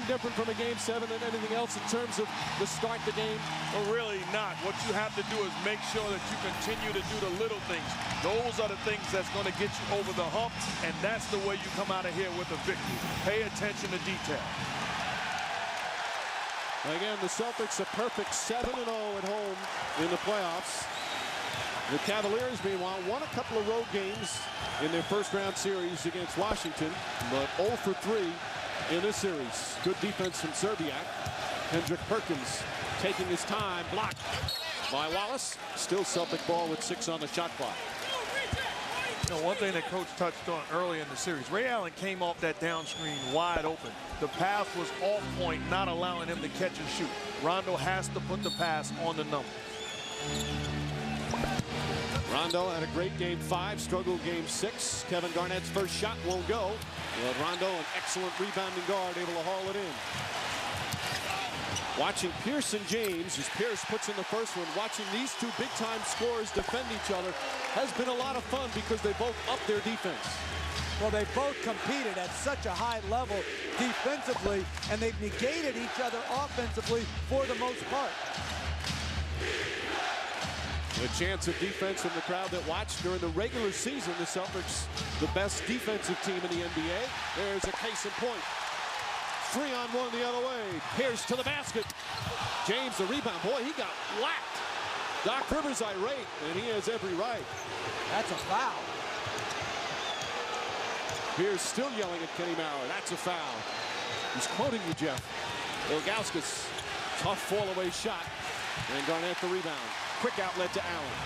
different from a Game 7 than anything else in terms of the start the game? Well, really not. What you have to do is make sure that you continue to do the little things. Those are the things that's going to get you over the hump, and that's the way you come out of here with a victory. Pay attention to detail. Again, the Celtics a perfect 7-0 at home in the playoffs. The Cavaliers, meanwhile, won a couple of road games in their first-round series against Washington, but 0 for 3 in this series. Good defense from Serbiak. Kendrick Perkins taking his time, blocked by Wallace. Still Celtic ball with 6 on the shot clock. You know, one thing that Coach touched on early in the series, Ray Allen came off that down screen wide open. The pass was off point, not allowing him to catch and shoot. Rondo has to put the pass on the number. Rondo had a great Game 5, struggled Game 6. Kevin Garnett's first shot won't go. Well, Rondo, an excellent rebounding guard, able to haul it in. Watching Pierce and James as Pierce puts in the first one, watching these two big-time scorers defend each other has been a lot of fun because they both up their defense. Well, they both competed at such a high level defensively, and they've negated each other offensively for the most part. A chance of defense from the crowd that watched during the regular season. The Celtics, the best defensive team in the NBA. There's a case in point. 3-on-1 the other way. Pierce to the basket. James the rebound. Boy, he got whacked. Doc Rivers irate, and he has every right. That's a foul. Pierce still yelling at Kenny Maurer. That's a foul. He's quoting you, Jeff. Ilgauskas, tough fall-away shot. And Garnett the rebound. Quick outlet to Allen.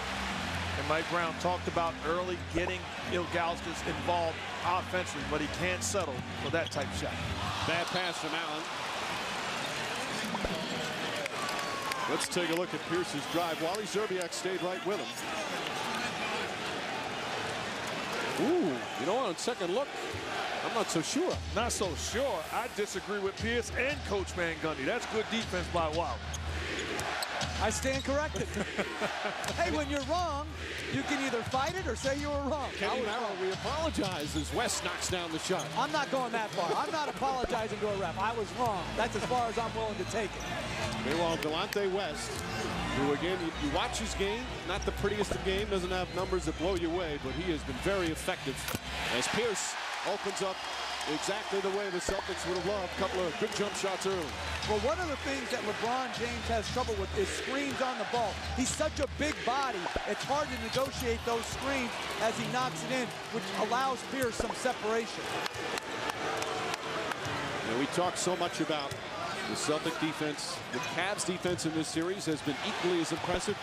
And Mike Brown talked about early getting Ilgauskas involved offensively, but he can't settle for that type shot. Bad pass from Allen. Let's take a look at Pierce's drive. Wally Zerbiak stayed right with him. Ooh, you know, on second look, I'm not so sure. Not so sure. I disagree with Pierce and Coach Van Gundy. That's good defense by Wally. I stand corrected. Hey, when you're wrong, you can either fight it or say you were wrong. Kenny Maurer, we apologize as West knocks down the shot. I'm not going that far. I'm not apologizing to a ref. I was wrong. That's as far as I'm willing to take it. Meanwhile, Delonte West, who again, you watch his game, not the prettiest of game, doesn't have numbers that blow you away, but he has been very effective as Pierce opens up exactly the way the Celtics would have loved. A couple of good jump shots early. Well, one of the things that LeBron James has trouble with is screens on the ball. He's such a big body, it's hard to negotiate those screens as he knocks it in, which allows Pierce some separation. And we talk so much about the Celtic defense. The Cavs defense in this series has been equally as impressive,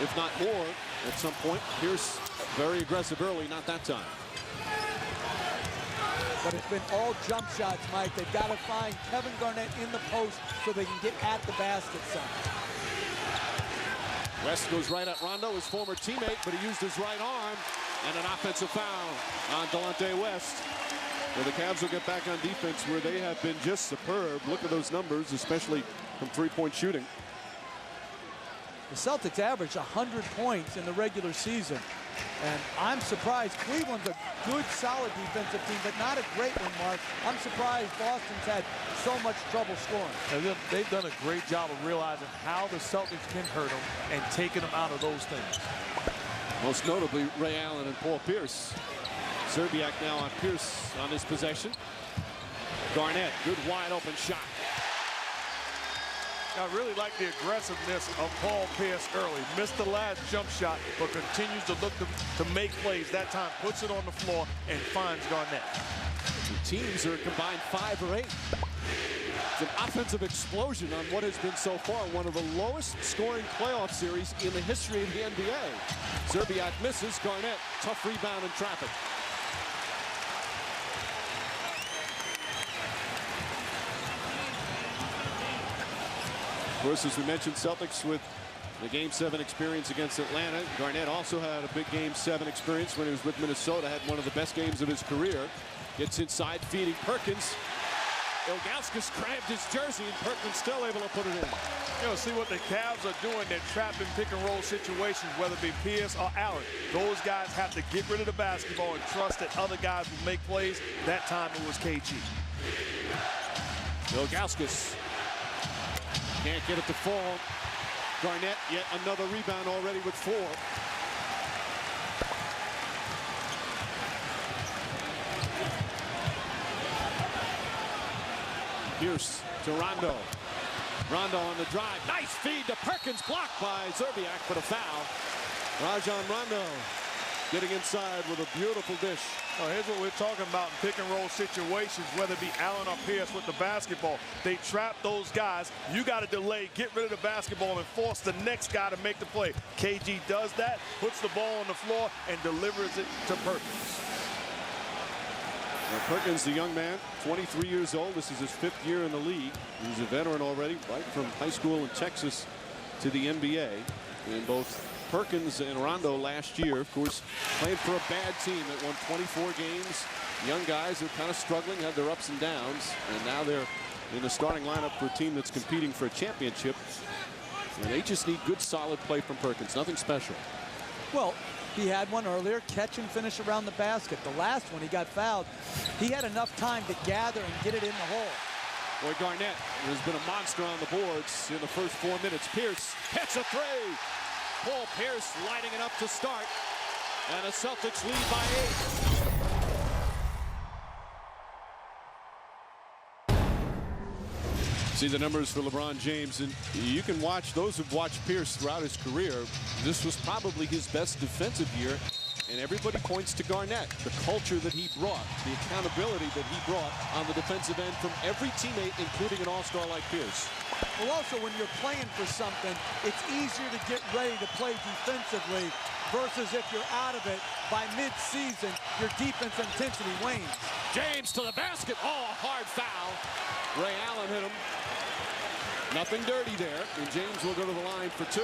if not more, at some point. Pierce very aggressive early, not that time. But it's been all jump shots, Mike. They've got to find Kevin Garnett in the post so they can get at the basket some. West goes right at Rondo, his former teammate, but he used his right arm, and an offensive foul on Delonte West. Well, the Cavs will get back on defense where they have been just superb. Look at those numbers, especially from three-point shooting. The Celtics averaged 100 points in the regular season. And I'm surprised. Cleveland's a good, solid defensive team, but not a great one, Mark. I'm surprised Boston's had so much trouble scoring. And they've done a great job of realizing how the Celtics can hurt them and taking them out of those things. Most notably, Ray Allen and Paul Pierce. Serbiak now on Pierce on his possession. Garnett, good wide open shot. I really like the aggressiveness of Paul Pierce early. Missed the last jump shot, but continues to look to make plays. That time puts it on the floor and finds Garnett. The teams are combined 5 or 8. It's an offensive explosion on what has been so far one of the lowest scoring playoff series in the history of the NBA. Serbiak misses. Garnett, tough rebound in traffic. Of course, as we mentioned, Celtics with the Game 7 experience against Atlanta. Garnett also had a big Game 7 experience when he was with Minnesota, had one of the best games of his career. Gets inside, feeding Perkins. Ilgauskas cramped his jersey, and Perkins still able to put it in. You know, see what the Cavs are doing. They're trapped in pick-and-roll situations, whether it be Pierce or Allen. Those guys have to get rid of the basketball and trust that other guys will make plays. That time it was KG. Ilgauskas can't get it to fall. Garnett, yet another rebound already with 4. Pierce to Rondo. Rondo on the drive. Nice feed to Perkins, blocked by Zerbiak for the foul. Rajon Rondo getting inside with a beautiful dish. Oh, here's what we're talking about in pick and roll situations, whether it be Allen or Pierce with the basketball. They trap those guys. You got to delay, get rid of the basketball, and force the next guy to make the play. KG does that, puts the ball on the floor, and delivers it to Perkins. Now Perkins, the young man, 23 years old. This is his 5th year in the league. He's a veteran already, right from high school in Texas to the NBA. And both Perkins and Rondo last year, of course, played for a bad team that won 24 games. Young guys are kind of struggling, had their ups and downs, and now they're in the starting lineup for a team that's competing for a championship. And they just need good, solid play from Perkins. Nothing special. Well, he had one earlier, catch and finish around the basket. The last one, he got fouled. He had enough time to gather and get it in the hole. Boy, Garnett has been a monster on the boards in the first 4 minutes. Pierce hits a 3. Paul Pierce lighting it up to start. And the Celtics lead by 8. See the numbers for LeBron James, and you can watch those who've watched Pierce throughout his career. This was probably his best defensive year, and everybody points to Garnett, the culture that he brought, the accountability that he brought on the defensive end from every teammate, including an all-star like Pierce. Well, also, when you're playing for something, it's easier to get ready to play defensively versus if you're out of it by mid-season, your defense intensity wanes. James to the basket. Oh, a hard foul. Ray Allen hit him. Nothing dirty there, and James will go to the line for 2.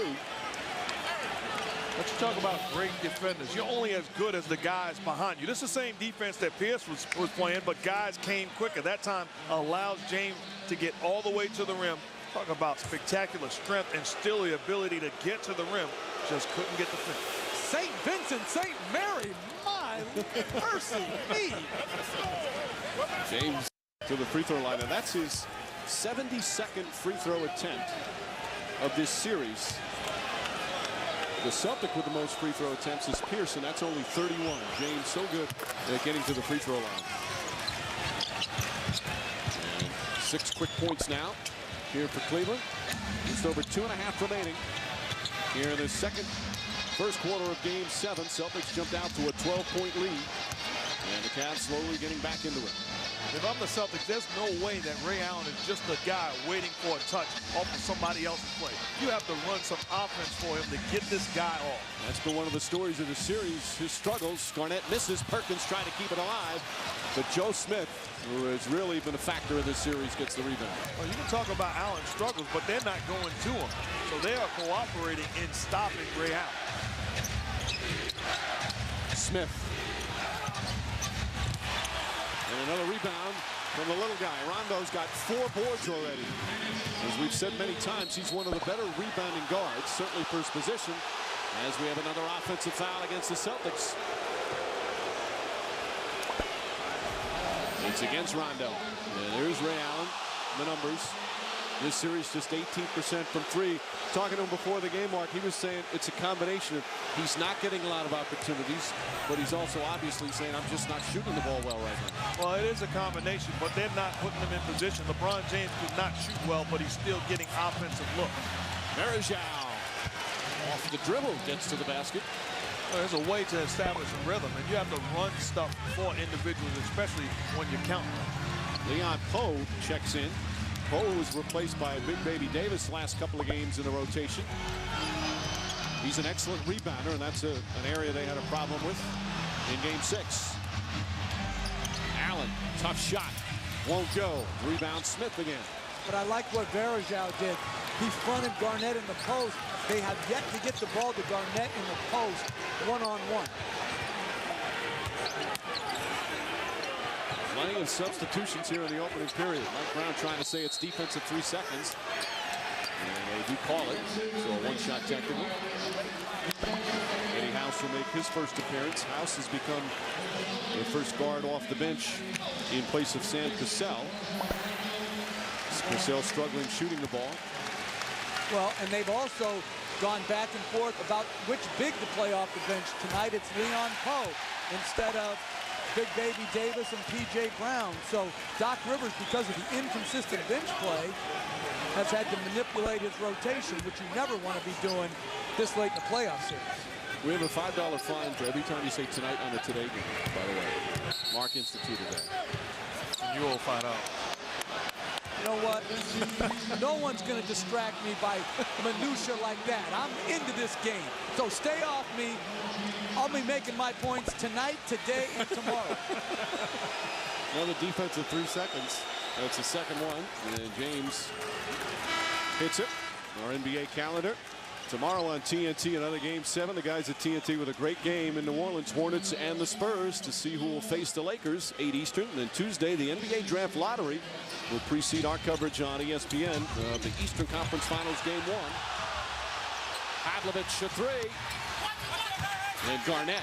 Let's talk about great defenders. You're only as good as the guys behind you. This is the same defense that Pierce was playing, but guys came quicker. That time allows James to get all the way to the rim. Talk about spectacular strength and still the ability to get to the rim. Just couldn't get the finish. St. Vincent, St. Mary, my mercy me. James to the free throw line, and that's his 72nd free throw attempt of this series. The Celtic with the most free throw attempts is Pierce, and that's only 31. James so good at getting to the free throw line. And 6 quick points now here for Cleveland. Just over 2.5 remaining here in the first quarter of Game 7. Celtics jumped out to a 12-point lead, and the Cavs slowly getting back into it. If I'm the Celtics, there's no way that Ray Allen is just a guy waiting for a touch off of somebody else's play. You have to run some offense for him to get this guy off. That's been one of the stories of the series, his struggles. Garnett misses. Perkins trying to keep it alive. But Joe Smith, who has really been a factor in this series, gets the rebound. Well, you can talk about Allen's struggles, but they're not going to him. So they are cooperating in stopping Ray Allen. Smith. And another rebound from the little guy. Rondo's got 4 boards already. As we've said many times, he's one of the better rebounding guards, certainly for his position, as we have another offensive foul against the Celtics. It's against Rondo. And there's Ray Allen, the numbers. This series just 18% from 3. Talking to him before the game, Mark, he was saying it's a combination of he's not getting a lot of opportunities, but he's also obviously saying I'm just not shooting the ball well right now. Well, it is a combination, but they're not putting him in position. LeBron James could not shoot well, but he's still getting offensive look. Marajau off the dribble, gets to the basket. Well, there's a way to establish a rhythm, and you have to run stuff for individuals, especially when you're counting. Leon Poe checks in. Poe was replaced by Big Baby Davis the last couple of games in the rotation. He's an excellent rebounder, and that's an area they had a problem with in Game 6. Allen, tough shot, won't go. Rebound Smith again. But I like what Varejao did. He fronted Garnett in the post. They have yet to get the ball to Garnett in the post one-on-one. Plenty of substitutions here in the opening period. Mike Brown trying to say it's defensive 3 seconds. And they do call it, so a one-shot technical. Eddie House will make his first appearance. House has become the first guard off the bench in place of Sam Cassell. Purcell struggling shooting the ball. Well, and they've also gone back and forth about which big to play off the bench. Tonight it's Leon Poe instead of Big Baby Davis and P.J. Brown. So Doc Rivers, because of the inconsistent bench play, has had to manipulate his rotation, which you never want to be doing this late in the playoff series. We have a $5 fine for every time you say tonight on the Today game, by the way. Mark instituted that. And you will find out. You know what? No one's going to distract me by minutia like that. I'm into this game. So stay off me. I'll be making my points tonight, today, and tomorrow. Another defensive 3 seconds. That's the second one. And James hits it. Our NBA calendar. Tomorrow on TNT, another Game 7. The guys at TNT with a great game in New Orleans, Hornets and the Spurs, to see who will face the Lakers, 8 Eastern. And then Tuesday, the NBA Draft Lottery will precede our coverage on ESPN of the Eastern Conference Finals Game 1. Pavlovich a 3. And Garnett,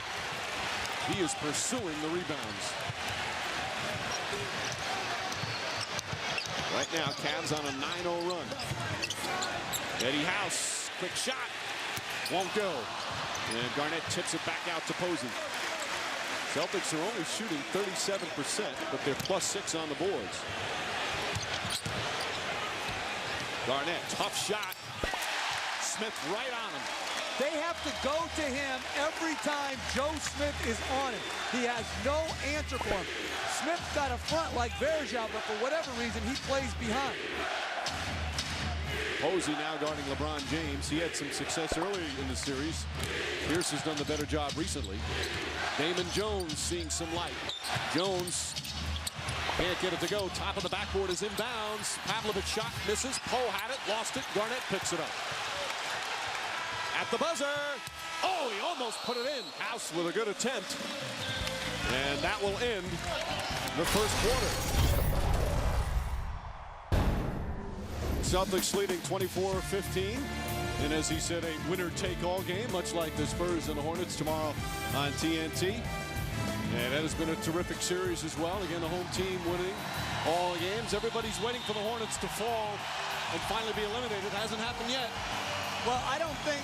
he is pursuing the rebounds. Right now, Cavs on a 9-0 run. Eddie House, quick shot, won't go. And Garnett tips it back out to Posey. Celtics are only shooting 37%, but they're +6 on the boards. Garnett, tough shot. Smith right on him. They have to go to him every time Joe Smith is on him. He has no answer for him. Smith's got a front like Verjao, but for whatever reason, he plays behind. Posey now guarding LeBron James. He had some success early in the series. Pierce has done the better job recently. Damon Jones seeing some light. Jones can't get it to go. Top of the backboard is inbounds. Pavlovich shot misses. Poe had it, lost it. Garnett picks it up. At the buzzer. Oh, he almost put it in. House with a good attempt. And that will end the first quarter. Celtics leading 24-15. And as he said, a winner-take-all game, much like the Spurs and the Hornets tomorrow on TNT. And that has been a terrific series as well. Again, the home team winning all games. Everybody's waiting for the Hornets to fall and finally be eliminated. It hasn't happened yet. Well, I don't think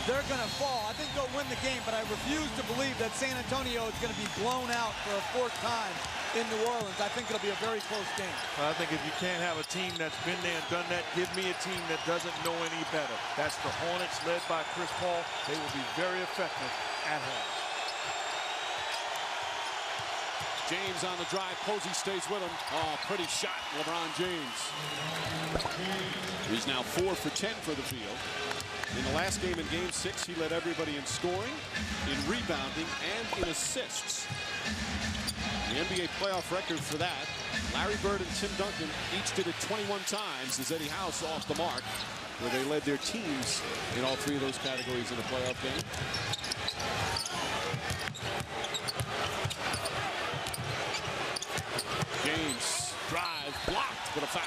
they're going to fall. I think they'll win the game, but I refuse to believe that San Antonio is going to be blown out for a 4th time in New Orleans. I think it'll be a very close game. I think if you can't have a team that's been there and done that, give me a team that doesn't know any better. That's the Hornets led by Chris Paul. They will be very effective at home. James on the drive. Posey stays with him. Oh, pretty shot, LeBron James. He's now 4 for 10 for the field. In the last game, in Game 6, he led everybody in scoring, in rebounding, and in assists. The NBA playoff record for that, Larry Bird and Tim Duncan each did it 21 times as Eddie House off the mark, where they led their teams in all 3 of those categories in the playoff game. James, drive, blocked, but a foul.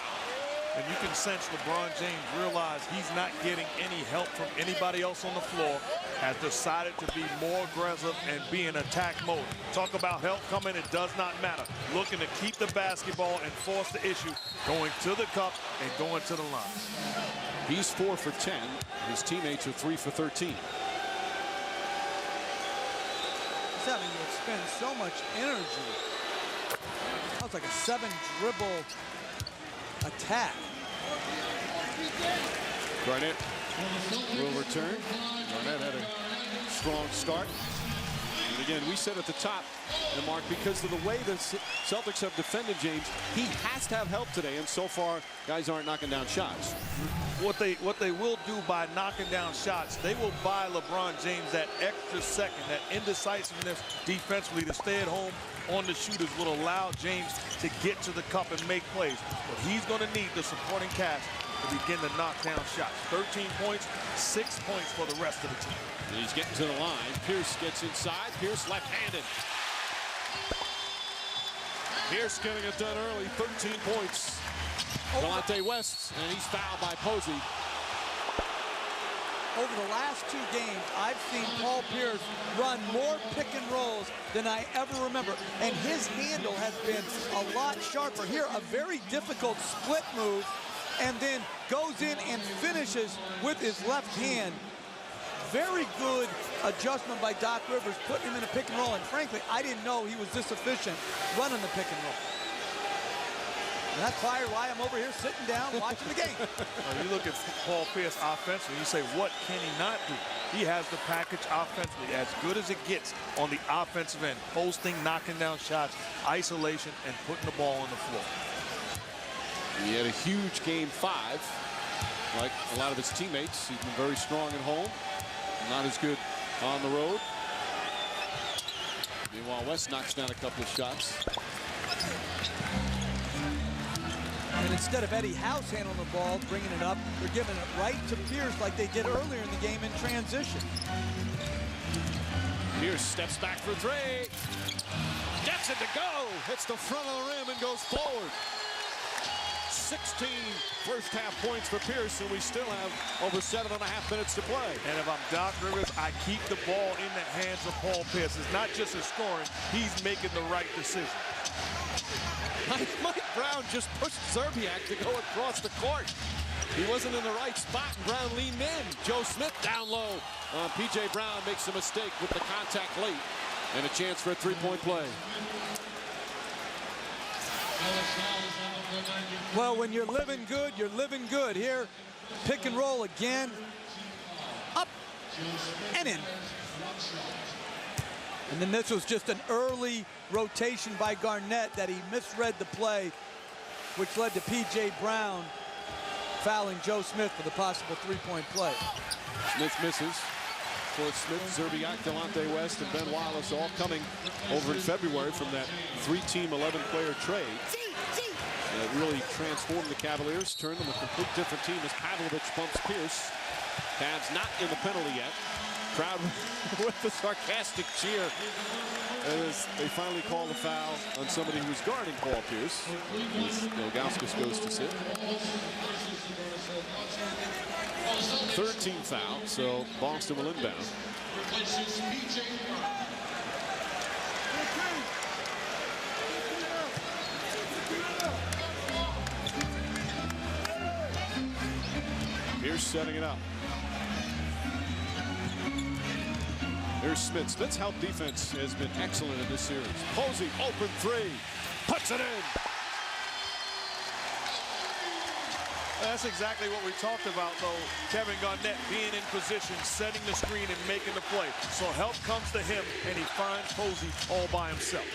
And you can sense LeBron James realize he's not getting any help from anybody else on the floor, has decided to be more aggressive and be in attack mode. Talk about help coming, it does not matter. Looking to keep the basketball and force the issue, going to the cup and going to the line. He's 4 for 10. His teammates are 3 for 13. He's having to expend so much energy. That was like a 7-dribble attack. Garnett will return. Garnett had a strong start. And again, we said at the top, and Mark, because of the way the Celtics have defended James, he has to have help today, and so far, guys aren't knocking down shots. What they will do by knocking down shots, they will buy LeBron James that extra second, that indecisiveness defensively to stay at home on the shooters will allow James to get to the cup and make plays. But he's going to need the supporting cast to begin to knock down shots. 13 points, 6 points for the rest of the team. And he's getting to the line. Pierce gets inside. Pierce left-handed. Pierce getting it done early. 13 points. Delonte West, and he's fouled by Posey. over the last 2 games, I've seen Paul Pierce run more pick and rolls than I ever remember. And his handle has been a lot sharper. Here, a very difficult split move, and then goes in and finishes with his left hand. Very good adjustment by Doc Rivers, putting him in a pick and roll. And frankly, I didn't know he was this efficient running the pick and roll. And that's probably why I'm over here sitting down watching the game. You look at Paul Pierce offensively, you say, what can he not do? He has the package offensively, as good as it gets on the offensive end. Posting, knocking down shots, isolation, and putting the ball on the floor. He had a huge game 5. Like a lot of his teammates, he's been very strong at home. Not as good on the road. Meanwhile, West knocks down a couple of shots. And instead of Eddie House handling the ball, bringing it up, they're giving it right to Pierce like they did earlier in the game in transition. Pierce steps back for 3. Gets it to go. Hits the front of the rim and goes forward. 16 first-half points for Pierce, and we still have over 7.5 minutes to play. And if I'm Doc Rivers, I keep the ball in the hands of Paul Pierce. It's not just his scoring, he's making the right decision. Mike Brown just pushed Zerbiak to go across the court. He wasn't in the right spot, and Brown leaned in. Joe Smith down low. P.J. Brown makes a mistake with the contact late, and a chance for a 3-point play. Well, when you're living good, you're living good. Here, pick and roll again. Up and in. And then this was just an early rotation by Garnett that he misread the play, which led to P.J. Brown fouling Joe Smith for the possible 3-point play. Smith misses. Of course, Smith, Zerbiak, Delonte West, and Ben Wallace all coming over in February from that 3-team, 11-player trade. That really transformed the Cavaliers, turned them a complete different team as Pavlovich bumps Pierce. Cavs not in the penalty yet. Crowd with the sarcastic cheer as they finally call the foul on somebody who's guarding Paul Pierce. Ilgauskas goes to sit. 3rd team foul, so Boston will inbound. Pierce setting it up. Here's Smith. Smith's help defense has been excellent in this series. Posey, open 3. Puts it in. That's exactly what we talked about, though. Kevin Garnett being in position, setting the screen, and making the play. So help comes to him, and he finds Posey all by himself.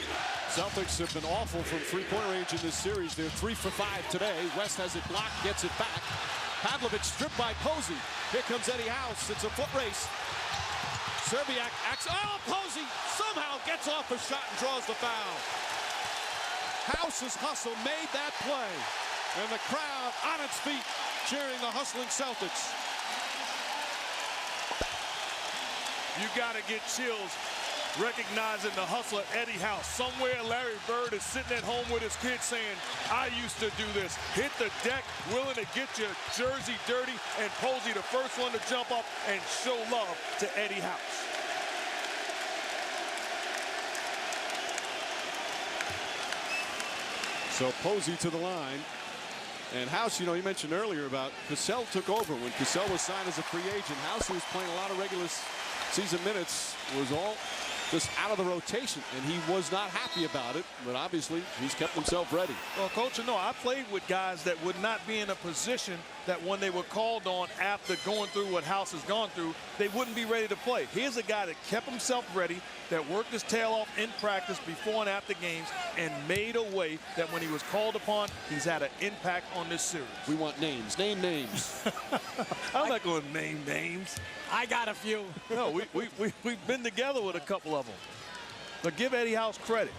Celtics have been awful from 3-point range in this series. They're 3 for 5 today. West has it blocked, gets it back. Pavlovich stripped by Posey. Here comes Eddie House. It's a foot race. Zerbiak acts. Oh, Posey somehow gets off a shot and draws the foul. House's hustle made that play. And the crowd on its feet cheering the hustling Celtics. You got to get chills recognizing the hustler Eddie House. Somewhere Larry Bird is sitting at home with his kids saying, I used to do this. Hit the deck, willing to get your jersey dirty, and Posey the first one to jump up and show love to Eddie House. So Posey to the line. And House, you know, you mentioned earlier about Cassell took over. When Cassell was signed as a free agent, House, who was playing a lot of regular season minutes, was all just out of the rotation, and he was not happy about it, but obviously he's kept himself ready. Well, Coach, you know, I played with guys that would not be in a position that when they were called on after going through what House has gone through, they wouldn't be ready to play. Here's a guy that kept himself ready, that worked his tail off in practice before and after games, and made a way that when he was called upon, he's had an impact on this series. We want names. Name names. I'm not going to name names. I got a few. No, we've been together with a couple of them. But give Eddie House credit.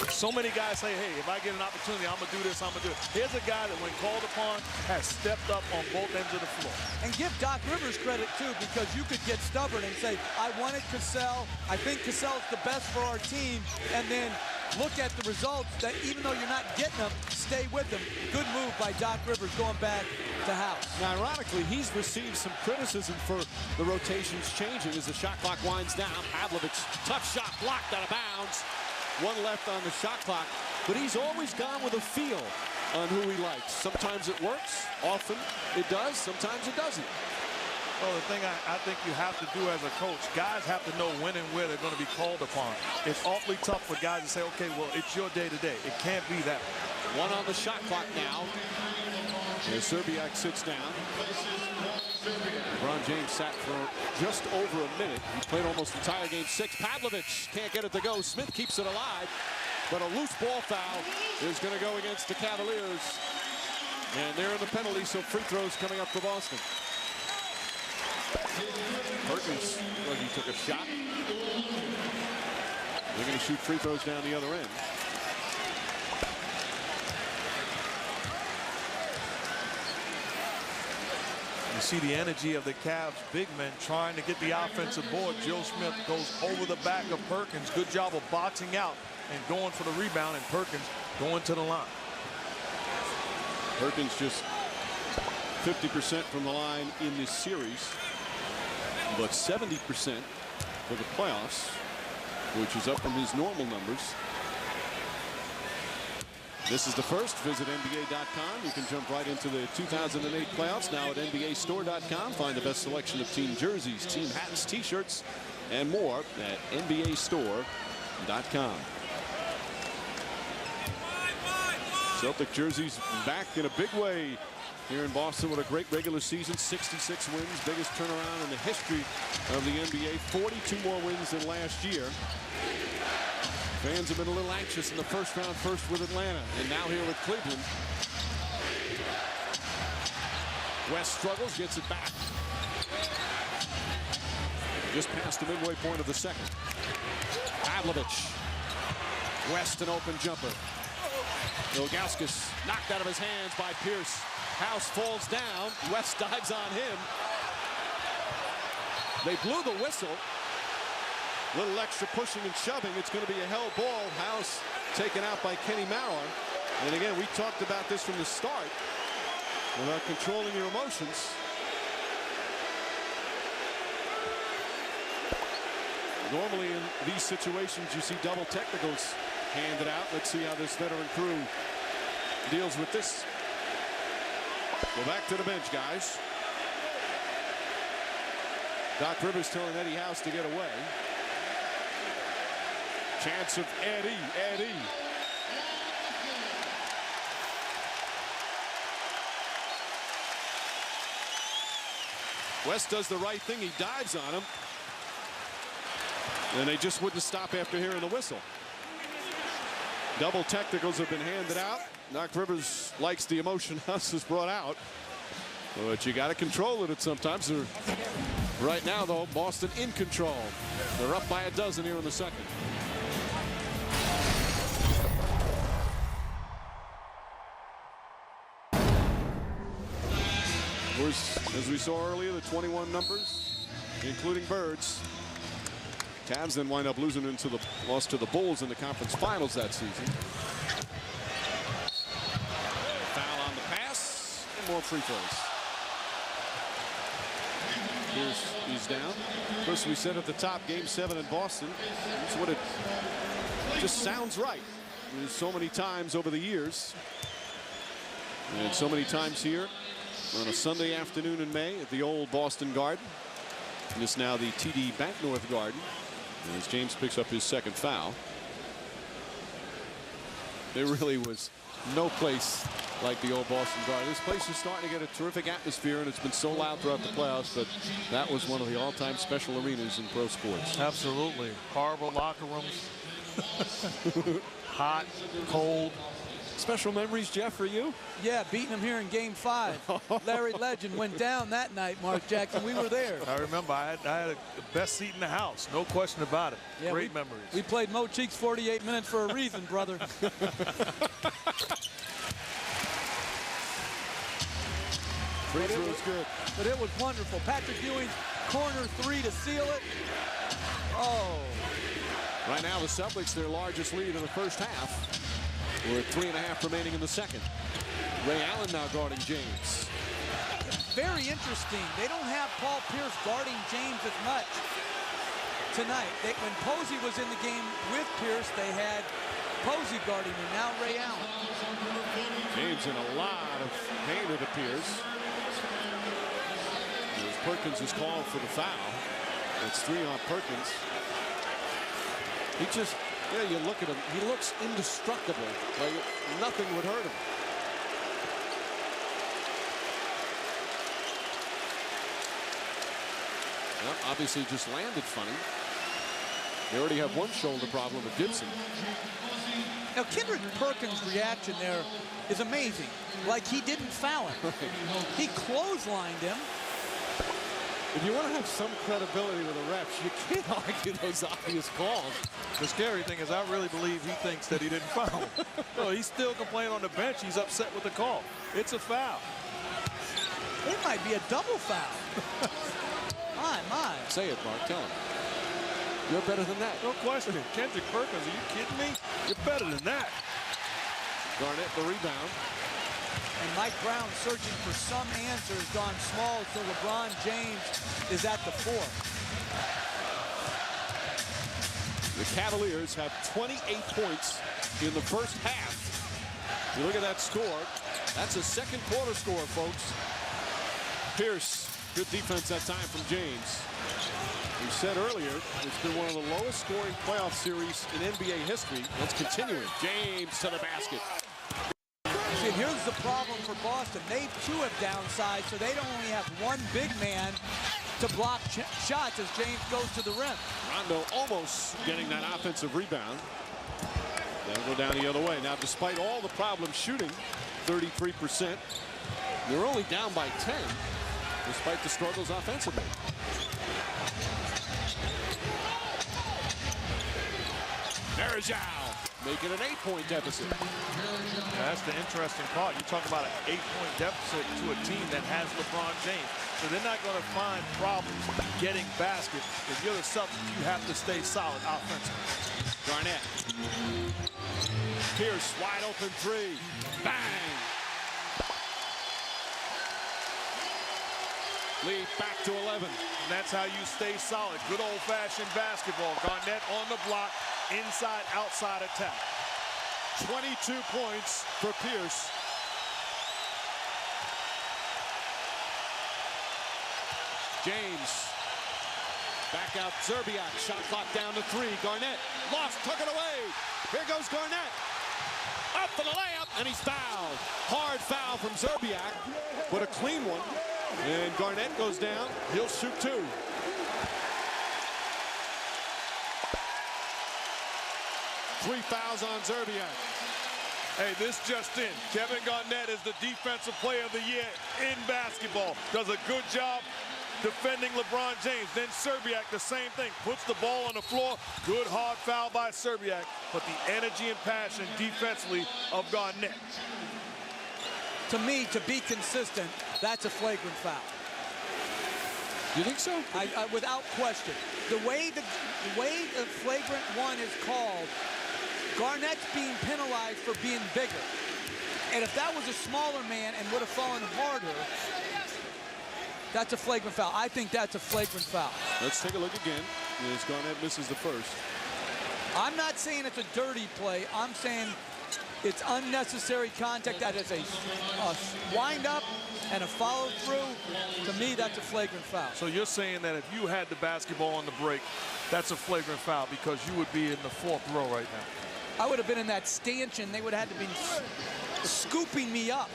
So many guys say, hey, if I get an opportunity, I'm going to do this, I'm going to do it. Here's a guy that when called upon has stepped up on both ends of the floor. And give Doc Rivers credit, too, because you could get stubborn and say, I wanted Cassell. I think Cassell's the best for our team. And then look at the results that even though you're not getting them, stay with them. Good move by Doc Rivers going back to House. Now, ironically, he's received some criticism for the rotations changing as the shot clock winds down. Pavlovich, tough shot, blocked out of bounds. One left on the shot clock, but he's always gone with a feel on who he likes. Sometimes it works, often it does, sometimes it doesn't. Well, the thing I think you have to do as a coach, guys have to know when and where they're going to be called upon. It's awfully tough for guys to say, okay, well, it's your day today. It can't be that. One on the shot clock now. As Serbiak sits down. LeBron James sat for just over a minute. He played almost the entire game 6. Pavlovich can't get it to go. Smith keeps it alive. But a loose ball foul is going to go against the Cavaliers. And they're in the penalty, so free throws coming up for Boston. Perkins, well, he took a shot. They're going to shoot free throws down the other end. You see the energy of the Cavs big men trying to get the offensive board. Joe Smith goes over the back of Perkins. Good job of boxing out and going for the rebound, and Perkins going to the line. Perkins just 50% from the line in this series, but 70% for the playoffs, which is up from his normal numbers. This is the first. Visit NBA.com. You can jump right into the 2008 playoffs now at NBAstore.com. Find the best selection of team jerseys, team hats, T-shirts, and more at NBAstore.com. Celtic jerseys back in a big way here in Boston with a great regular season. 66 wins, biggest turnaround in the history of the NBA. 42 more wins than last year. Fans have been a little anxious in the first round, first with Atlanta, and now here with Cleveland. West struggles, gets it back. Just past the midway point of the second. Pavlovich. West an open jumper. Ilgauskas knocked out of his hands by Pierce. House falls down. West dives on him. They blew the whistle. Little extra pushing and shoving. It's going to be a held ball. House taken out by Kenny Mauer. And again, we talked about this from the start about controlling your emotions. Normally in these situations, you see double technicals handed out. Let's see how this veteran crew deals with this. Go back to the bench, guys. Doc Rivers telling Eddie House to get away. Chance of Eddie. West does the right thing. He dives on him. And they just wouldn't stop after hearing the whistle. Double technicals have been handed out. Doc Rivers likes the emotion House has brought out. But you got to control it sometimes. Right now, though, Boston in control. They're up by a dozen here in the second. Of course, as we saw earlier, the 21 numbers, including Birds. Cavs then wind up losing into the loss to the Bulls in the conference finals that season. Foul on the pass and more free throws. He's down. First, we said at the top, Game 7 in Boston. That's what it just sounds right. There's so many times over the years, and so many times here on a Sunday afternoon in May at the old Boston Garden. And it's now the TD Bank North Garden. As James picks up his second foul. There really was no place like the old Boston Garden. This place is starting to get a terrific atmosphere, and it's been so loud throughout the playoffs, but that was one of the all-time special arenas in pro sports. Absolutely. Horrible locker rooms. Hot, cold. Special memories, Jeff, for you? Yeah, beating him here in Game 5. Larry Legend went down that night, Mark Jackson. We were there. I remember I had the best seat in the house. No question about it. Yeah, Great memories. We played Mo Cheeks 48 minutes for a reason, brother. Free throw was good. But it was wonderful. Patrick Ewing's corner three to seal it. Oh. Right now, the Celtics, their largest lead in the first half. With 3.5 remaining in the second. Ray Allen now guarding James. very interesting. They don't have Paul Pierce guarding James as much tonight. When Posey was in the game with Pierce, they had Posey guarding him. Now Ray Allen. James in a lot of pain, it appears. As Perkins is called for the foul. It's 3 on Perkins. He just, you look at him, he looks indestructible. Like nothing would hurt him. Well, obviously just landed funny. They already have one shoulder problem with Gibson. Now, Kendrick Perkins' reaction there is amazing. Like he didn't foul him. He clotheslined him. If you want to have some credibility with the refs, you can't argue those obvious calls. The scary thing is I really believe he thinks that he didn't foul. No, he's still complaining on the bench. He's upset with the call. It's a foul. It might be a double foul. My. Say it, Mark. Tell him. You're better than that. No question. Kendrick Perkins, are you kidding me? You're better than that. Garnett the rebound. And Mike Brown searching for some answers, gone small, so LeBron James is at the 4. The Cavaliers have 28 points in the first half. You look at that score. That's a second quarter score, folks. Pierce, good defense that time from James. We said earlier, it's been one of the lowest scoring playoff series in NBA history. Let's continue it. James to the basket. See, here's the problem for Boston. They too have downside, so they don't only have one big man to block shots as James goes to the rim. Rondo almost getting that offensive rebound. That'll go down the other way. Now, despite all the problems shooting, 33%, they're only down by 10, despite the struggles offensively. Marajao making an 8-point deficit. Yeah, that's the interesting part. You talk about an 8-point deficit to a team that has LeBron James. So they're not going to find problems getting baskets. If you're the Celtics, you have to stay solid offensively. Garnett. Pierce, wide open 3. Bang! Lead back to 11. And that's how you stay solid. Good old-fashioned basketball. Garnett on the block, inside, outside attack. 22 points for Pierce. James. Back out Zerbiak. Shot clock down to 3. Garnett. Lost. Took it away. Here goes Garnett. Up for the layup. And he's fouled. Hard foul from Zerbiak. But a clean one. And Garnett goes down. He'll shoot 2. Three fouls on Zerbiak. Hey, this just in. Kevin Garnett is the defensive player of the year in basketball. Does a good job defending LeBron James. Then Zerbiak, the same thing. Puts the ball on the floor. Good hard foul by Zerbiak. But the energy and passion defensively of Garnett. To me, to be consistent, that's a flagrant foul. You think so? Without question. The way the flagrant one is called, Garnett's being penalized for being bigger. And if that was a smaller man and would have fallen harder, that's a flagrant foul. I think that's a flagrant foul. Let's take a look again as Garnett misses the first. I'm not saying it's a dirty play. I'm saying it's unnecessary contact. That is a wind-up and a follow-through. To me, that's a flagrant foul. So you're saying that if you had the basketball on the break, that's a flagrant foul because you would be in the 4th row right now. I would have been in that stanchion. They would have had to be scooping me up.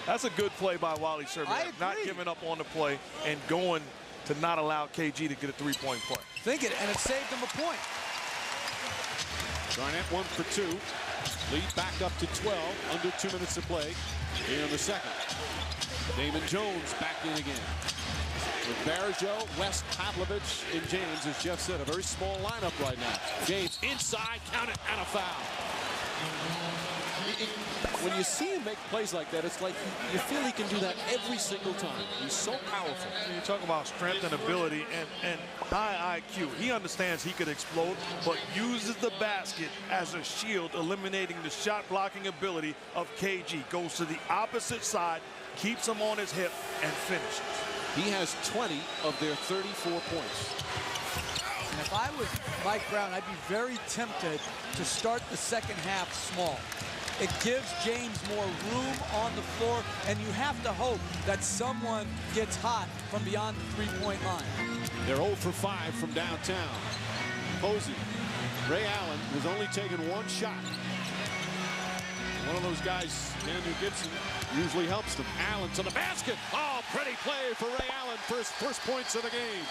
That's a good play by Wally Zerbiak. Not giving up on the play and going to not allow KG to get a 3-point play. Think it, and it saved him a point. Garnett 1 for 2. Lead back up to 12. Under 2 minutes to play here in the second. Damon Jones back in again. With Barajo, West, Pavlovich, and James, as Jeff said, a very small lineup right now. James inside, count it, and a foul. When you see him make plays like that, it's like you feel he can do that every single time. He's so powerful. You talk about strength and ability and high IQ. He understands he could explode, but uses the basket as a shield, eliminating the shot blocking ability of KG. Goes to the opposite side, keeps him on his hip, and finishes. He has 20 of their 34 points. And if I was Mike Brown, I'd be very tempted to start the second half small. It gives James more room on the floor, and you have to hope that someone gets hot from beyond the three-point line. They're 0 for 5 from downtown. Posey. Ray Allen has only taken one shot. One of those guys, Daniel Gibson, usually helps them. Allen to the basket. Oh, pretty play for Ray Allen for his first points of the game.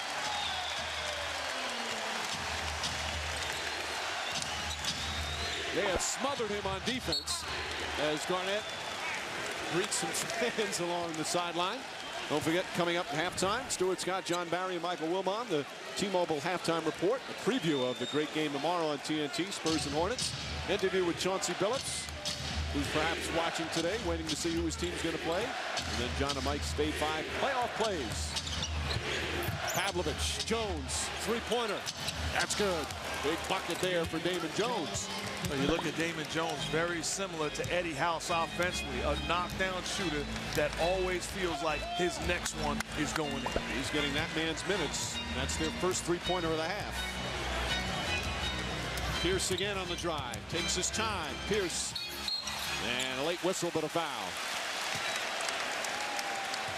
They have smothered him on defense as Garnett greets some fans along the sideline. Don't forget, coming up at halftime, Stuart Scott, John Barry, and Michael Wilbon, the T-Mobile halftime report, a preview of the great game tomorrow on TNT, Spurs and Hornets. Interview with Chauncey Billups, who's perhaps watching today, waiting to see who his team's going to play. And then John and Mike's Day 5 playoff plays. Pavlovich, Jones, three-pointer. That's good. Big bucket there for Damon Jones. Well, you look at Damon Jones, very similar to Eddie House offensively, a knockdown shooter that always feels like his next one is going in. He's getting that man's minutes. That's their first three-pointer of the half. Pierce again on the drive. Takes his time. Pierce. And a late whistle, but a foul.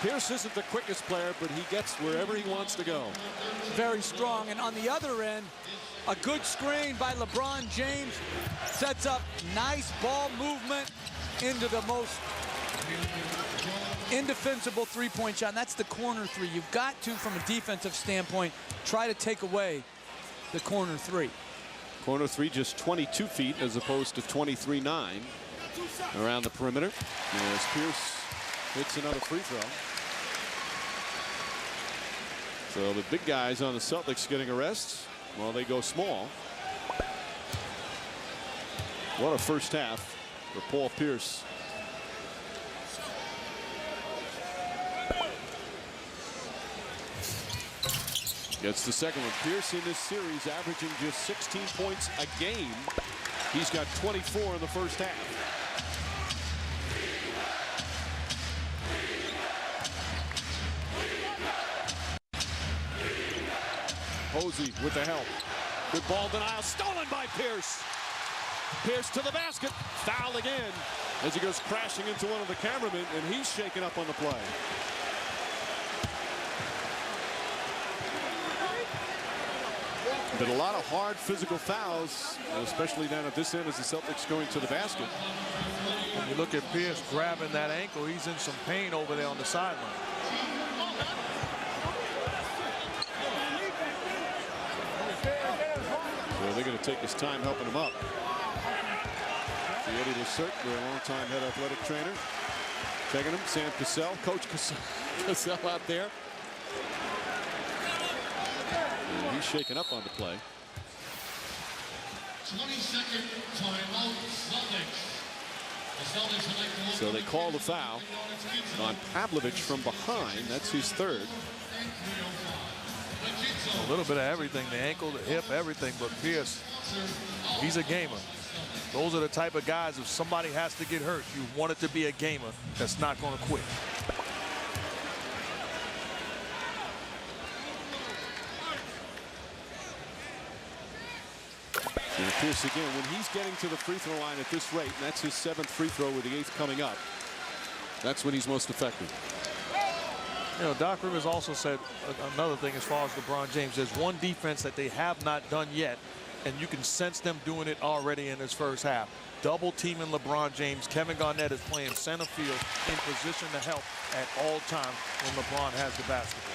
Pierce isn't the quickest player, but he gets wherever he wants to go. Very strong. And on the other end, a good screen by LeBron James sets up nice ball movement into the most indefensible three-point shot. And that's the corner three. You've got to, from a defensive standpoint, try to take away the corner three. Corner three just 22 feet as opposed to 23.9 around the perimeter. As Pierce hits another free throw. So the big guys on the Celtics getting a rest while they go small. What a first half for Paul Pierce. Gets the second one. Pierce in this series averaging just 16 points a game. He's got 24 in the first half. Posey with the help. Good ball denial. Stolen by Pierce. Pierce to the basket. Foul again as he goes crashing into one of the cameramen, and he's shaken up on the play. But a lot of hard physical fouls, especially down at this end as the Celtics going to the basket. When you look at Pierce grabbing that ankle, he's in some pain over there on the sideline. So they're going to take his time helping him up. Eddie Lacerte, their longtime head athletic trainer, taking him. Sam Cassell, Coach Cassell out there. And he's shaken up on the play. 22nd timeout, Celtics. So they call the foul on Pavlovich from behind. That's his third. A little bit of everything, the ankle, the hip, everything, but Pierce, he's a gamer. Those are the type of guys, if somebody has to get hurt, you want it to be a gamer that's not going to quit. And Pierce again, when he's getting to the free throw line at this rate, and that's his 7th free throw with the 8th coming up, that's when he's most effective. You know, Doc Rivers also said another thing as far as LeBron James. There's one defense that they have not done yet, and you can sense them doing it already in this first half. Double teaming LeBron James. Kevin Garnett is playing center field in position to help at all times when LeBron has the basketball.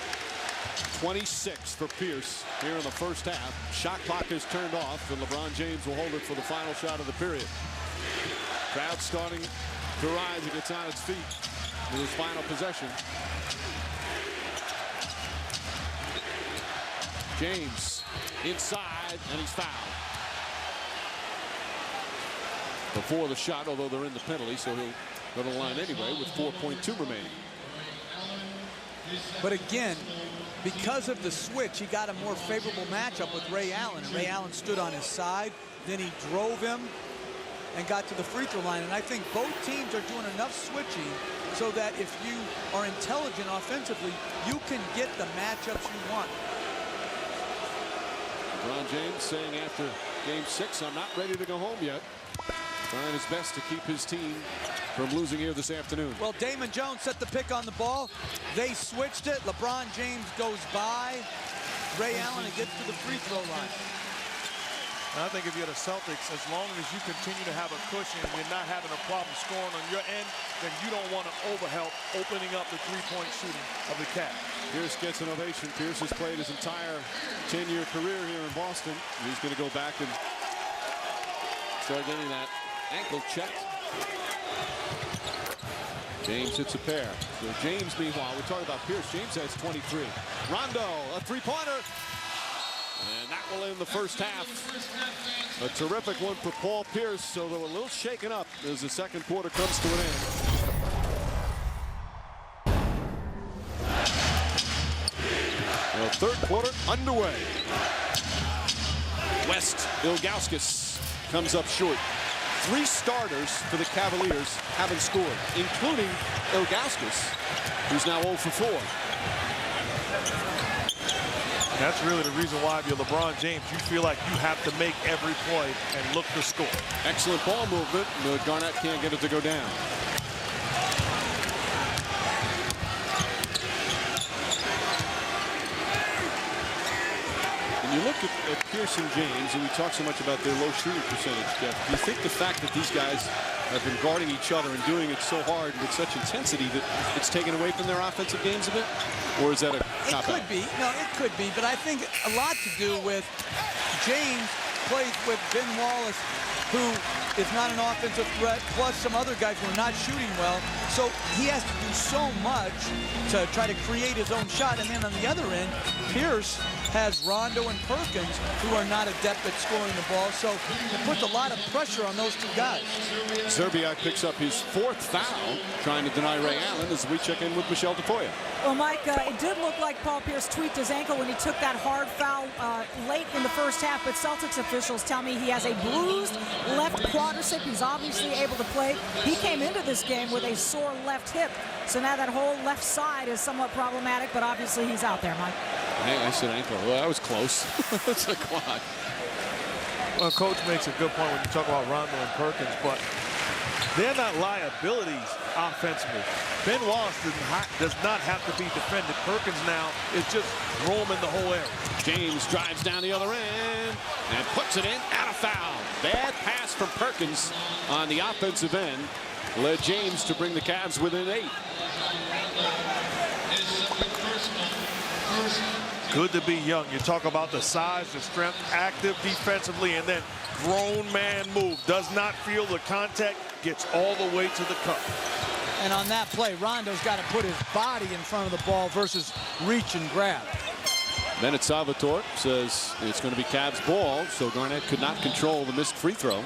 26 for Pierce here in the first half. Shot clock is turned off, and LeBron James will hold it for the final shot of the period. Crowd starting to rise. He gets on its feet with his final possession. James inside, and he's fouled. Before the shot, although they're in the penalty, so he'll go to the line anyway with 4.2 remaining. But again, because of the switch, he got a more favorable matchup with Ray Allen. And Ray Allen stood on his side, then he drove him, and got to the free throw line. And I think both teams are doing enough switching so that if you are intelligent offensively, you can get the matchups you want. LeBron James saying after Game 6, I'm not ready to go home yet. Trying his best to keep his team from losing here this afternoon. Well, Damon Jones set the pick on the ball. They switched it. LeBron James goes by Ray Allen and gets to the free throw line. And I think if you're the Celtics, as long as you continue to have a cushion and you're not having a problem scoring on your end, then you don't want to overhelp opening up the three-point shooting of the Cavs. Pierce gets an ovation. Pierce has played his entire 10-year career here in Boston. He's going to go back and start getting that ankle checked. James hits a pair. So James, meanwhile, we're talking about Pierce. James has 23. Rondo, a three-pointer. And that will end the first half. A terrific one for Paul Pierce, so they're a little shaken up as the second quarter comes to an end. The third quarter underway. West Ilgauskas comes up short. 3 starters for the Cavaliers haven't scored, including Ilgauskas, who's now 0 for 4. That's really the reason why, if you're LeBron James, you feel like you have to make every play and look to score. Excellent ball movement, but Garnett can't get it to go down. When you look at Pierce and James, and we talk so much about their low shooting percentage, Jeff, do you think the fact that these guys have been guarding each other and doing it so hard with such intensity that it's taken away from their offensive games a bit? Or is that a cop-out? It could be. No, it could be. But I think a lot to do with James plays with Ben Wallace, who is not an offensive threat, plus some other guys who are not shooting well. So he has to do so much to try to create his own shot. And then on the other end, Pierce has Rondo and Perkins, who are not adept at scoring the ball. So it puts a lot of pressure on those 2 guys. Zerbiak picks up his 4th foul, trying to deny Ray Allen as we check in with Michelle DeFoya. Well, Mike, it did look like Paul Pierce tweaked his ankle when he took that hard foul late in the first half, but Celtics officials tell me he has a bruised left quadricep. He's obviously able to play. He came into this game with a sore left hip, so now that whole left side is somewhat problematic, but obviously he's out there, Mike. Hey, I said ankle. Well, that was close. It's a quad. Well, Coach makes a good point when you talk about Rondo and Perkins, but they're not liabilities offensively. Ben Wallace does not have to be defended. Perkins now is just roaming the whole area. James drives down the other end and puts it in, and a foul. Bad pass from Perkins on the offensive end led James to bring the Cavs within 8. Good to be young. You talk about the size, the strength, active defensively, and then grown man move. Does not feel the contact, gets all the way to the cup. And on that play, Rondo's got to put his body in front of the ball versus reach and grab. Bennett Salvatore says it's going to be Cavs ball, so Garnett could not control the missed free throw.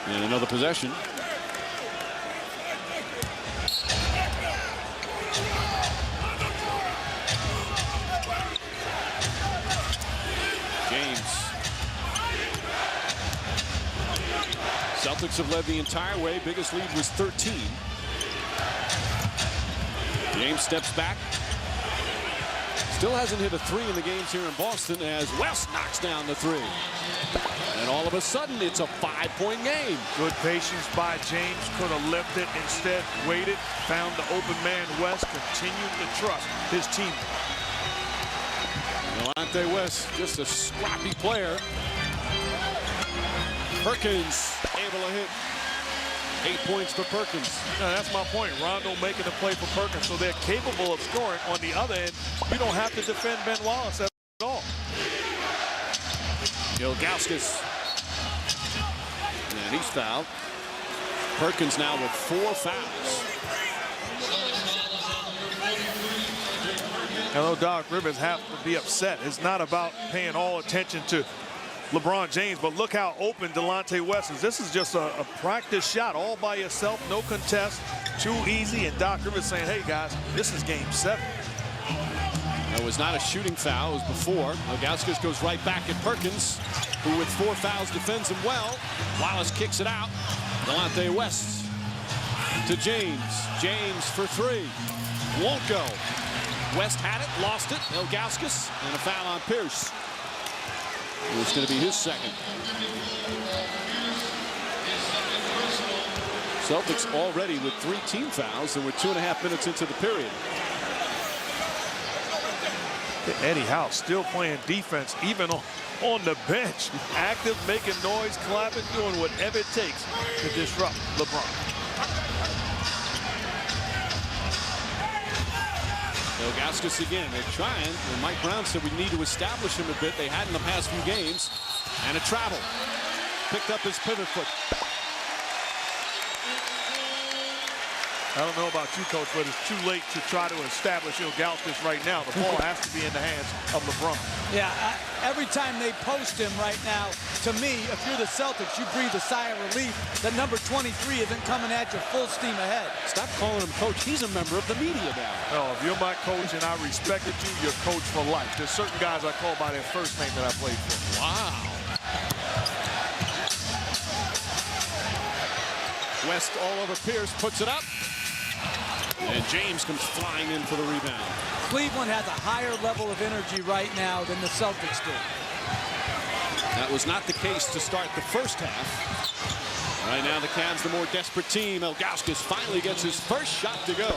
And another possession. James. Celtics have led the entire way. Biggest lead was 13. James steps back. Still hasn't hit a 3 in the games here in Boston as West knocks down the 3. And all of a sudden, it's a 5-point game. Good patience by James. Could have left it. Instead, waited. Found the open man, West. Continued to trust his team. Delonte West, just a scrappy player. Perkins able to hit. 8 points for Perkins. No, that's my point. Rondo making a play for Perkins, so they're capable of scoring. On the other end, you don't have to defend Ben Wallace at all. Ilgauskas. And he's fouled. Perkins now with 4 fouls. Hello, Doc Rivers have to be upset. It's not about paying all attention to LeBron James, but look how open Delonte West is. This is just a practice shot all by yourself, no contest, too easy. And Doc Rivers saying, hey, guys, this is game 7. That was not a shooting foul. It was before. Ilgauskas goes right back at Perkins, who with 4 fouls defends him well. Wallace kicks it out. Delonte West to James. James for 3. Won't go. West had it, lost it. Ilgauskas, and a foul on Pierce. It's going to be his second. Celtics already with 3 team fouls, and we're 2.5 minutes into the period. Eddie Howe still playing defense, even on the bench. Active, making noise, clapping, doing whatever it takes to disrupt LeBron. Ilgauskas again. They're trying. And Mike Brown said we need to establish him a bit. They had in the past few games. And a travel. Picked up his pivot foot. I don't know about you, Coach, but it's too late to try to establish Ilgauskas right now. The ball has to be in the hands of LeBron. Yeah, every time they post him right now, to me, if you're the Celtics, you breathe a sigh of relief that number 23 isn't coming at you full steam ahead. Stop calling him coach. He's a member of the media now. No, if you're my coach and I respected you, you're coach for life. There's certain guys I call by their first name that I played for. Wow. West all over Pierce, puts it up. And James comes flying in for the rebound. Cleveland has a higher level of energy right now than the Celtics do. That was not the case to start the first half. Right now the Cavs the more desperate team. Ilgauskas finally gets his first shot to go.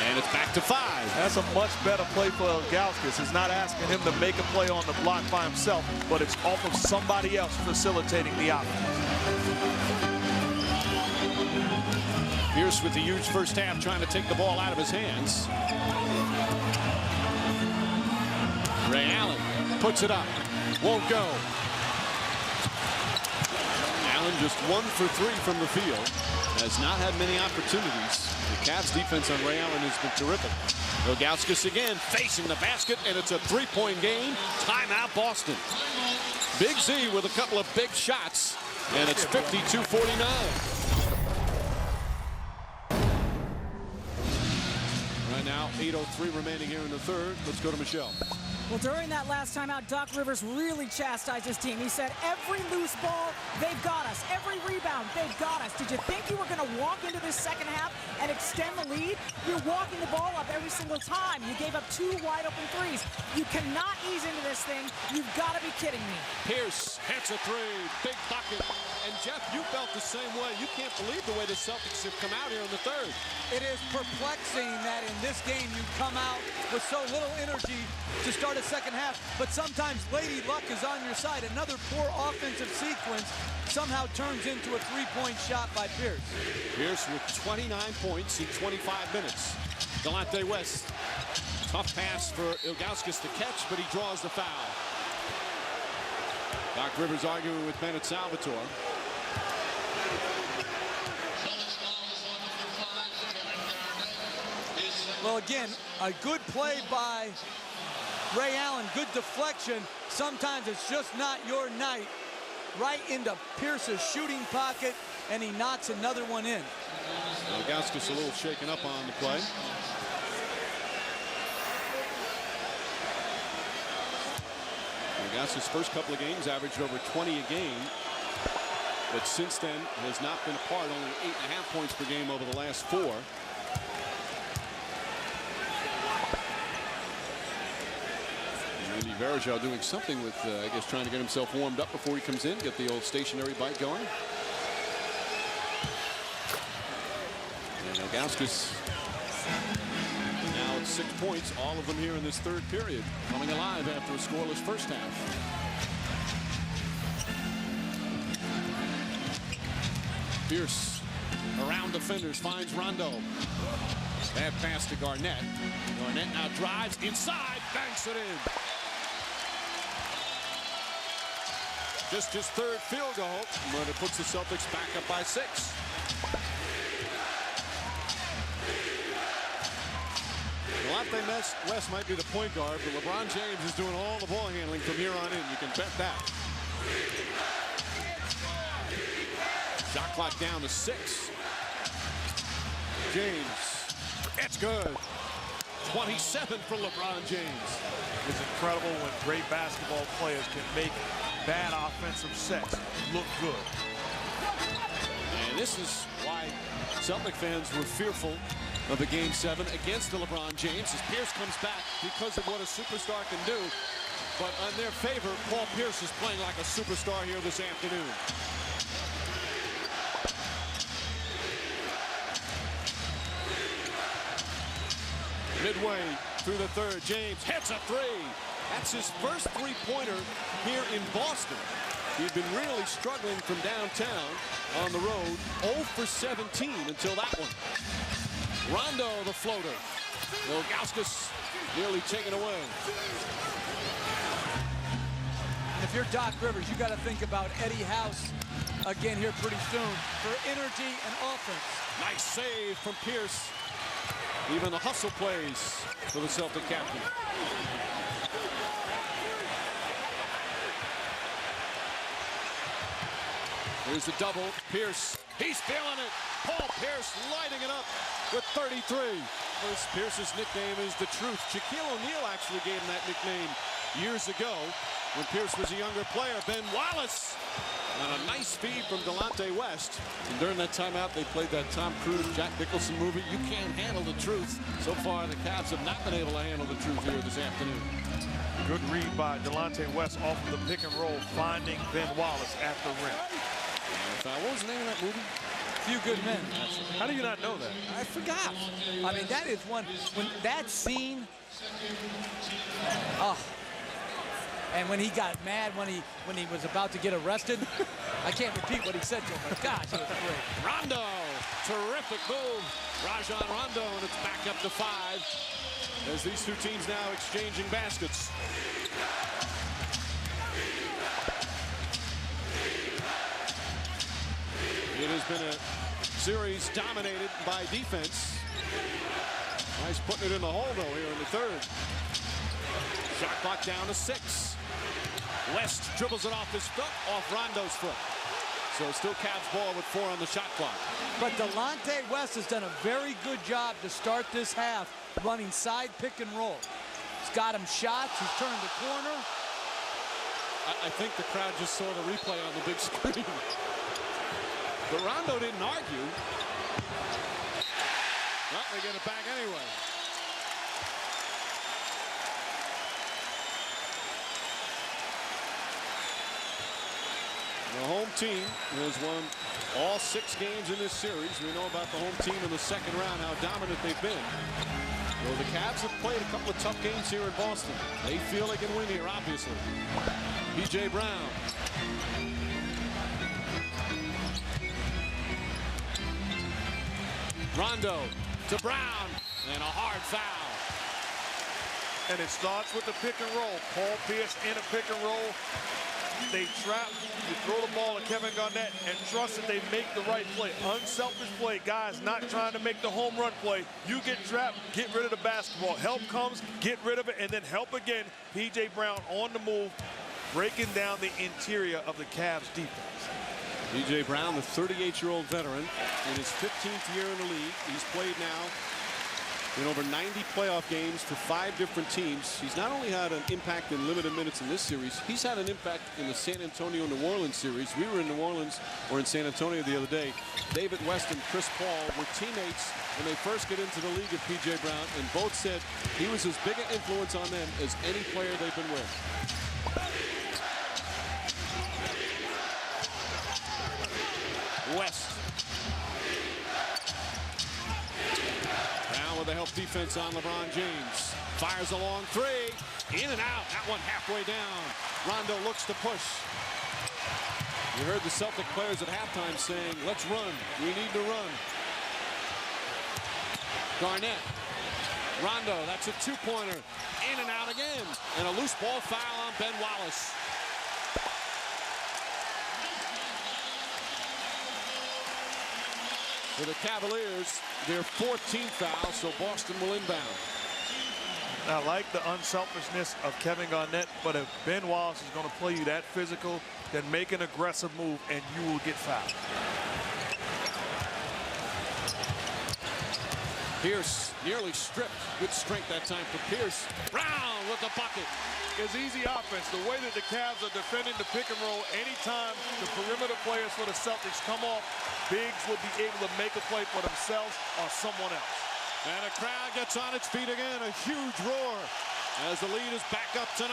And it's back to 5. That's a much better play for Ilgauskas. It's not asking him to make a play on the block by himself, but it's off of somebody else facilitating the offense. Pierce with the huge first half trying to take the ball out of his hands. Ray Allen puts it up. Won't go. Allen just 1 for 3 from the field. Has not had many opportunities. The Cavs defense on Ray Allen has been terrific. Ilgauskas again facing the basket, and it's a 3-point game. Timeout Boston. Big Z with a couple of big shots, and it's 52-49. Now 8:03 remaining here in the third. Let's go to Michelle. Well, during that last timeout, Doc Rivers really chastised his team. He said, every loose ball, they've got us. Every rebound, they've got us. Did you think you were going to walk into this second half and extend the lead? You're walking the ball up every single time. You gave up 2 wide-open threes. You cannot ease into this thing. You've got to be kidding me. Pierce hits a 3. Big bucket. And, Jeff, you felt the same way. You can't believe the way the Celtics have come out here in the third. It is perplexing that in this game you come out with so little energy to start a second half, but sometimes Lady Luck is on your side. Another poor offensive sequence somehow turns into a 3-point shot by Pierce. Pierce with 29 points in 25 minutes. Delonte West. Tough pass for Ilgauskas to catch, but he draws the foul. Doc Rivers arguing with Bennett Salvatore. Well, again, a good play by Ray Allen, good deflection. Sometimes it's just not your night. Right into Pierce's shooting pocket, and he knocks another one in. Ilgauskas a little shaken up on the play. Ilgauskas' first couple of games averaged over 20 a game, but since then has not been a part, only 8.5 points per game over the last 4. Andy Varejao doing something with, I guess, trying to get himself warmed up before he comes in, get the old stationary bike going. And Ilgauskas now at 6 points, all of them here in this third period, coming alive after a scoreless first half. Pierce around defenders, finds Rondo. Bad pass to Garnett. Garnett now drives inside, banks it in. Just his third field goal, but it puts the Celtics back up by 6. Delonte West might be the point guard, but LeBron James is doing all the ball handling from here on in. You can bet that. Shot clock down to 6. James, it's good. 27 for LeBron James. It's incredible when great basketball players can make bad offensive sets look good. And this is why Celtic fans were fearful of the Game 7 against the LeBron James as Pierce comes back because of what a superstar can do. But in their favor, Paul Pierce is playing like a superstar here this afternoon. Midway through the third, James hits a three. That's his first three-pointer here in Boston. He'd been really struggling from downtown on the road. 0 for 17 until that one. Rondo, the floater. Ilgauskas nearly taken away. If you're Doc Rivers, you got to think about Eddie House again here pretty soon for energy and offense. Nice save from Pierce. Even the hustle plays for the Celtic captain. Here's the double. Pierce, he's feeling it. Paul Pierce lighting it up with 33. Pierce's nickname is the Truth. Shaquille O'Neal actually gave him that nickname years ago when Pierce was a younger player. Ben Wallace on a nice feed from Delonte West. And during that timeout, they played that Tom Cruise, Jack Nicholson movie, You Can't Handle the Truth. So far, the Cavs have not been able to handle the truth here this afternoon. Good read by Delonte West off of the pick and roll, finding Ben Wallace at the rim. What was the name of that movie? Few Good Men. How do you not know that? I forgot. I mean, that is one, when that scene, oh, and when he got mad when he was about to get arrested, I can't repeat what he said to him, but gosh, it was great. Rondo, terrific move. Rajon Rondo, and it's back up to 5 as these two teams now exchanging baskets. It has been a series dominated by defense. Nice putting it in the hole, though, here in the third. Shot clock down to 6. West dribbles it off his foot, off Rondo's foot. So still Cavs ball with 4 on the shot clock. But Delonte West has done a very good job to start this half running side pick and roll. He's got him shots. He's turned the corner. I think the crowd just saw the replay on the big screen. But Rondo didn't argue. Well, they get it back anyway. The home team has won all 6 games in this series. We know about the home team in the second round, how dominant they've been. Well, the Cavs have played a couple of tough games here in Boston. They feel they can win here, obviously. P.J. Brown. Rondo to Brown, and a hard foul. And it starts with the pick and roll. Paul Pierce in a pick and roll. They trap, you throw the ball to Kevin Garnett and trust that they make the right play. Unselfish play, guys not trying to make the home run play. You get trapped, get rid of the basketball. Help comes, get rid of it, and then help again. P.J. Brown on the move, breaking down the interior of the Cavs defense. P.J. Brown, the 38-year-old veteran, in his 15th year in the league. He's played now in over 90 playoff games for 5 different teams. He's not only had an impact in limited minutes in this series, he's had an impact in the San Antonio-New Orleans series. We were in New Orleans or in San Antonio the other day. David West and Chris Paul were teammates when they first get into the league of P.J. Brown, and both said he was as big an influence on them as any player they've been with. West. Now with the help defense on LeBron James. Fires a long 3. In and out. That one halfway down. Rondo looks to push. You heard the Celtic players at halftime saying, let's run. We need to run. Garnett. Rondo, that's a 2-pointer. In and out again. And a loose ball foul on Ben Wallace. For the Cavaliers, their 14th foul, so Boston will inbound. I like the unselfishness of Kevin Garnett, but if Ben Wallace is going to play you that physical, then make an aggressive move and you will get fouled. Pierce nearly stripped. Good strength that time for Pierce. Brown with the bucket. It's easy offense. The way that the Cavs are defending the pick and roll, anytime the perimeter players for the Celtics come off, bigs will be able to make a play for themselves or someone else. And a crowd gets on its feet again. A huge roar as the lead is back up to 9.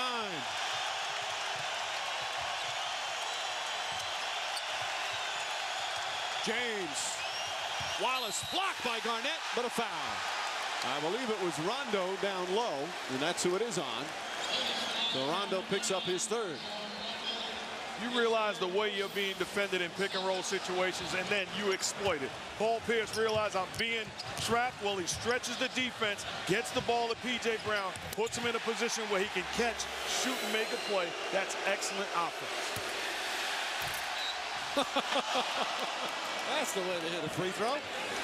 James. Wallace blocked by Garnett, but a foul. I believe it was Rondo down low, and that's who it is on. So Rondo picks up his 3rd. You realize the way you're being defended in pick and roll situations, and then you exploit it. Paul Pierce realized I'm being trapped. Well, he stretches the defense, gets the ball to P.J. Brown, puts him in a position where he can catch, shoot, and make a play. That's excellent offense. That's the way to hit a free throw.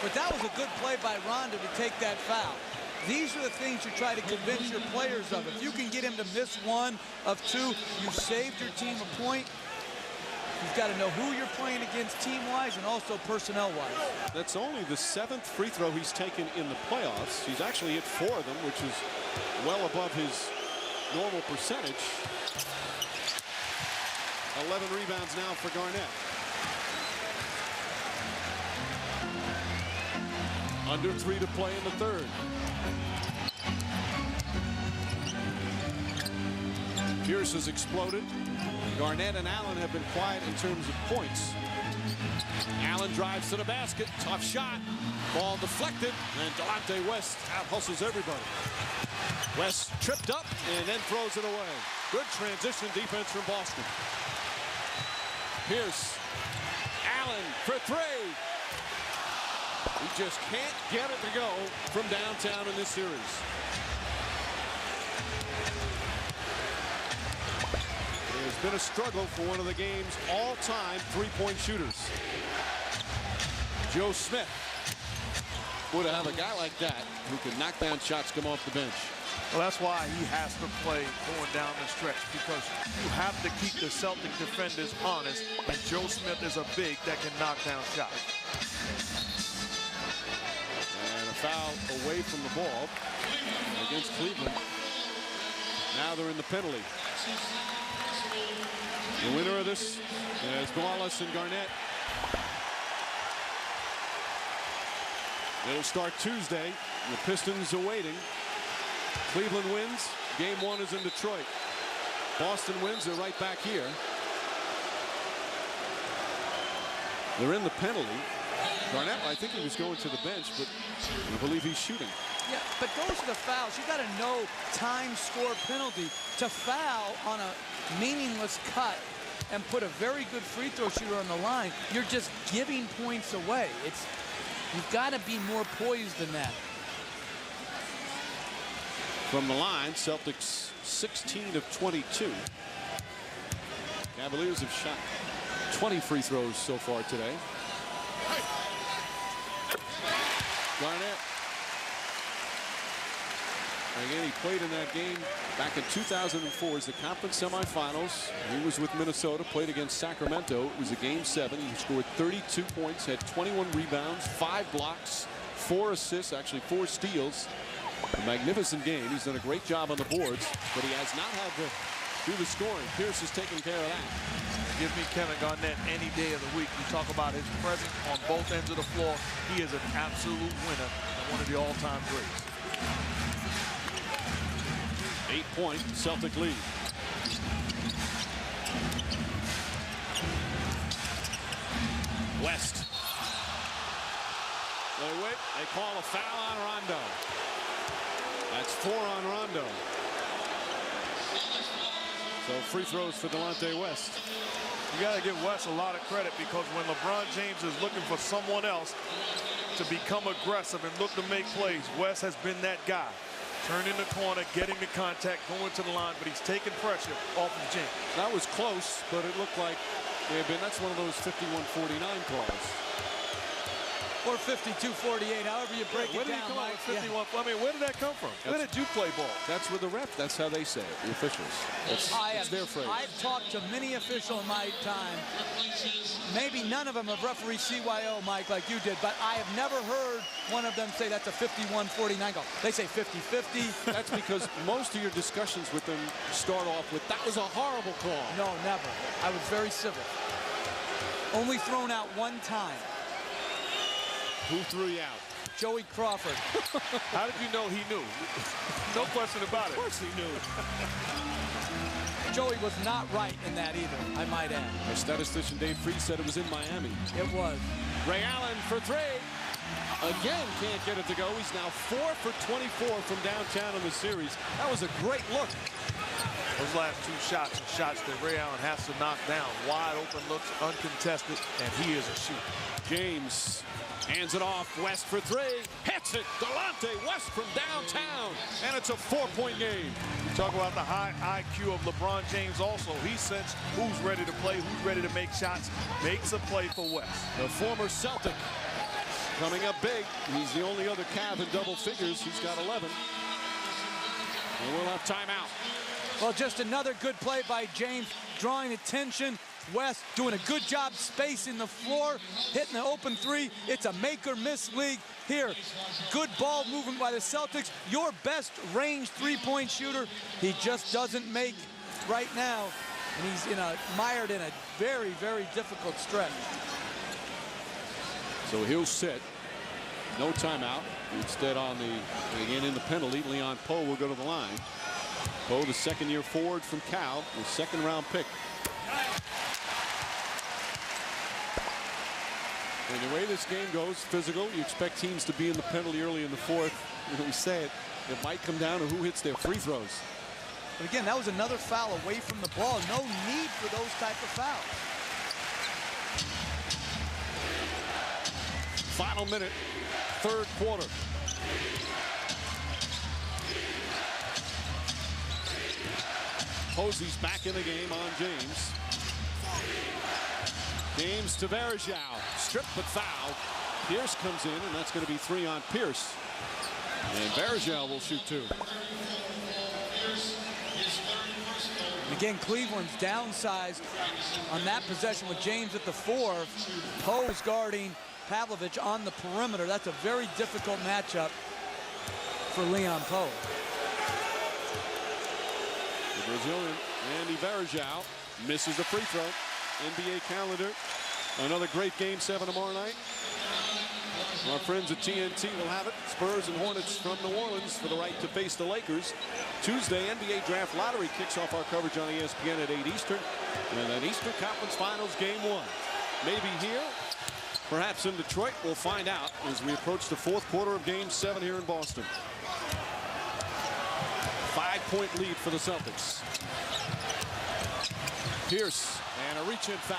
But that was a good play by Rondo to take that foul. These are the things you try to convince your players of. If you can get him to miss 1 of 2, you've saved your team a point. You've got to know who you're playing against team-wise and also personnel-wise. That's only the 7th free throw he's taken in the playoffs. He's actually hit 4 of them, which is well above his normal percentage. 11 rebounds now for Garnett. Under 3 to play in the 3rd. Pierce has exploded. Garnett and Allen have been quiet in terms of points. Allen drives to the basket. Tough shot. Ball deflected. And Delonte West out-hustles everybody. West tripped up and then throws it away. Good transition defense from Boston. Pierce. Allen for 3. He just can't get it to go from downtown in this series. It has been a struggle for one of the game's all-time three-point shooters. Joe Smith would have a guy like that who could knock down shots come off the bench. Well, that's why he has to play going down the stretch, because you have to keep the Celtic defenders honest, and Joe Smith is a big that can knock down shots. And a foul away from the ball against Cleveland. Now they're in the penalty. The winner of this is Wallace and Garnett. It'll start Tuesday. The Pistons are waiting. Cleveland wins. Game 1 is in Detroit. Boston wins. They're right back here. They're in the penalty. Garnett, I think he was going to the bench, but I believe he's shooting. Yeah, but those are the fouls. You got to know time, score, penalty. To foul on a meaningless cut and put a very good free throw shooter on the line, you're just giving points away. You've got to be more poised than that. From the line, Celtics 16 of 22. Cavaliers have shot 20 free throws so far today. Garnett. Again, he played in that game back in 2004 as the conference semifinals. He was with Minnesota, played against Sacramento. It was a game 7. He scored 32 points, had 21 rebounds, 5 blocks, 4 assists, actually 4 steals. A magnificent game. He's done a great job on the boards, but he has not had to do the scoring. Pierce has taken care of that. Give me Kevin Garnett any day of the week. You talk about his presence on both ends of the floor. He is an absolute winner and one of the all-time greats. 8-point Celtic lead. West. They call a foul on Rondo. That's 4 on Rondo. So free throws for Delonte West. You got to give West a lot of credit, because when LeBron James is looking for someone else to become aggressive and look to make plays, West has been that guy. Turning the corner, getting the contact, going to the line, but he's taking pressure off of James. That was close, but it looked like that's one of those 51-49 calls. Or 52-48, however you break Where it did he down, come up Mike. with 51? I mean, where did that come from? Where did you play ball? That's with the ref. That's how they say it, the officials. That's their phrase. I've talked to many officials in my time. Maybe none of them have refereed CYO, Mike, like you did, but I have never heard one of them say that's a 51-49 goal. They say 50-50. That's because most of your discussions with them start off with, that was a horrible call. No, never. I was very civil. Only thrown out one time. Who threw you out? Joey Crawford. How did you know he knew? No question about it. Of course he knew. Joey was not right in that either, I might add. Our statistician Dave Freese said it was in Miami. It was. Ray Allen for three. Again, can't get it to go. He's now 4 for 24 from downtown in the series. That was a great look. Those last two shots are shots that Ray Allen has to knock down. Wide open looks, uncontested, and he is a shooter. James hands it off. West for three. Hits it. Delonte West from downtown. And it's a 4-point game. You talk about the high IQ of LeBron James also. He sensed who's ready to play, who's ready to make shots, makes a play for West. The former Celtic coming up big. He's the only other Cav in double figures. He's got 11. And we'll have timeout. Well, just another good play by James, drawing attention. West doing a good job spacing the floor, hitting the open three. It's a make or miss league here. Good ball movement by the Celtics. Your best range three-point shooter. He just doesn't make right now. And he's mired in a very, very difficult stretch. So he'll sit. No timeout. Instead again in the penalty, Leon Poe will go to the line. Poe, the second-year forward from Cal, the second-round pick. And the way this game goes, physical, you expect teams to be in the penalty early in the fourth. We say it might come down to who hits their free throws. But again, that was another foul away from the ball. No need for those type of fouls. Final minute, third quarter. Posey's back in the game on James. James to Varejao. Stripped but fouled. Pierce comes in, and that's going to be 3 on Pierce. And Varejao will shoot 2. Again, Cleveland's downsized on that possession with James at the 4. Poe's guarding Pavlovich on the perimeter. That's a very difficult matchup for Leon Poe. The Brazilian, Andy Varejao, misses the free throw. NBA calendar. Another great Game 7 tomorrow night. Our friends at TNT will have it. Spurs and Hornets from New Orleans for the right to face the Lakers. Tuesday, NBA Draft Lottery kicks off our coverage on ESPN at 8 Eastern. And then Eastern Conference Finals Game 1. Maybe here, perhaps in Detroit. We'll find out as we approach the fourth quarter of Game 7 here in Boston. 5-point lead for the Celtics. Pierce and a reach-in foul.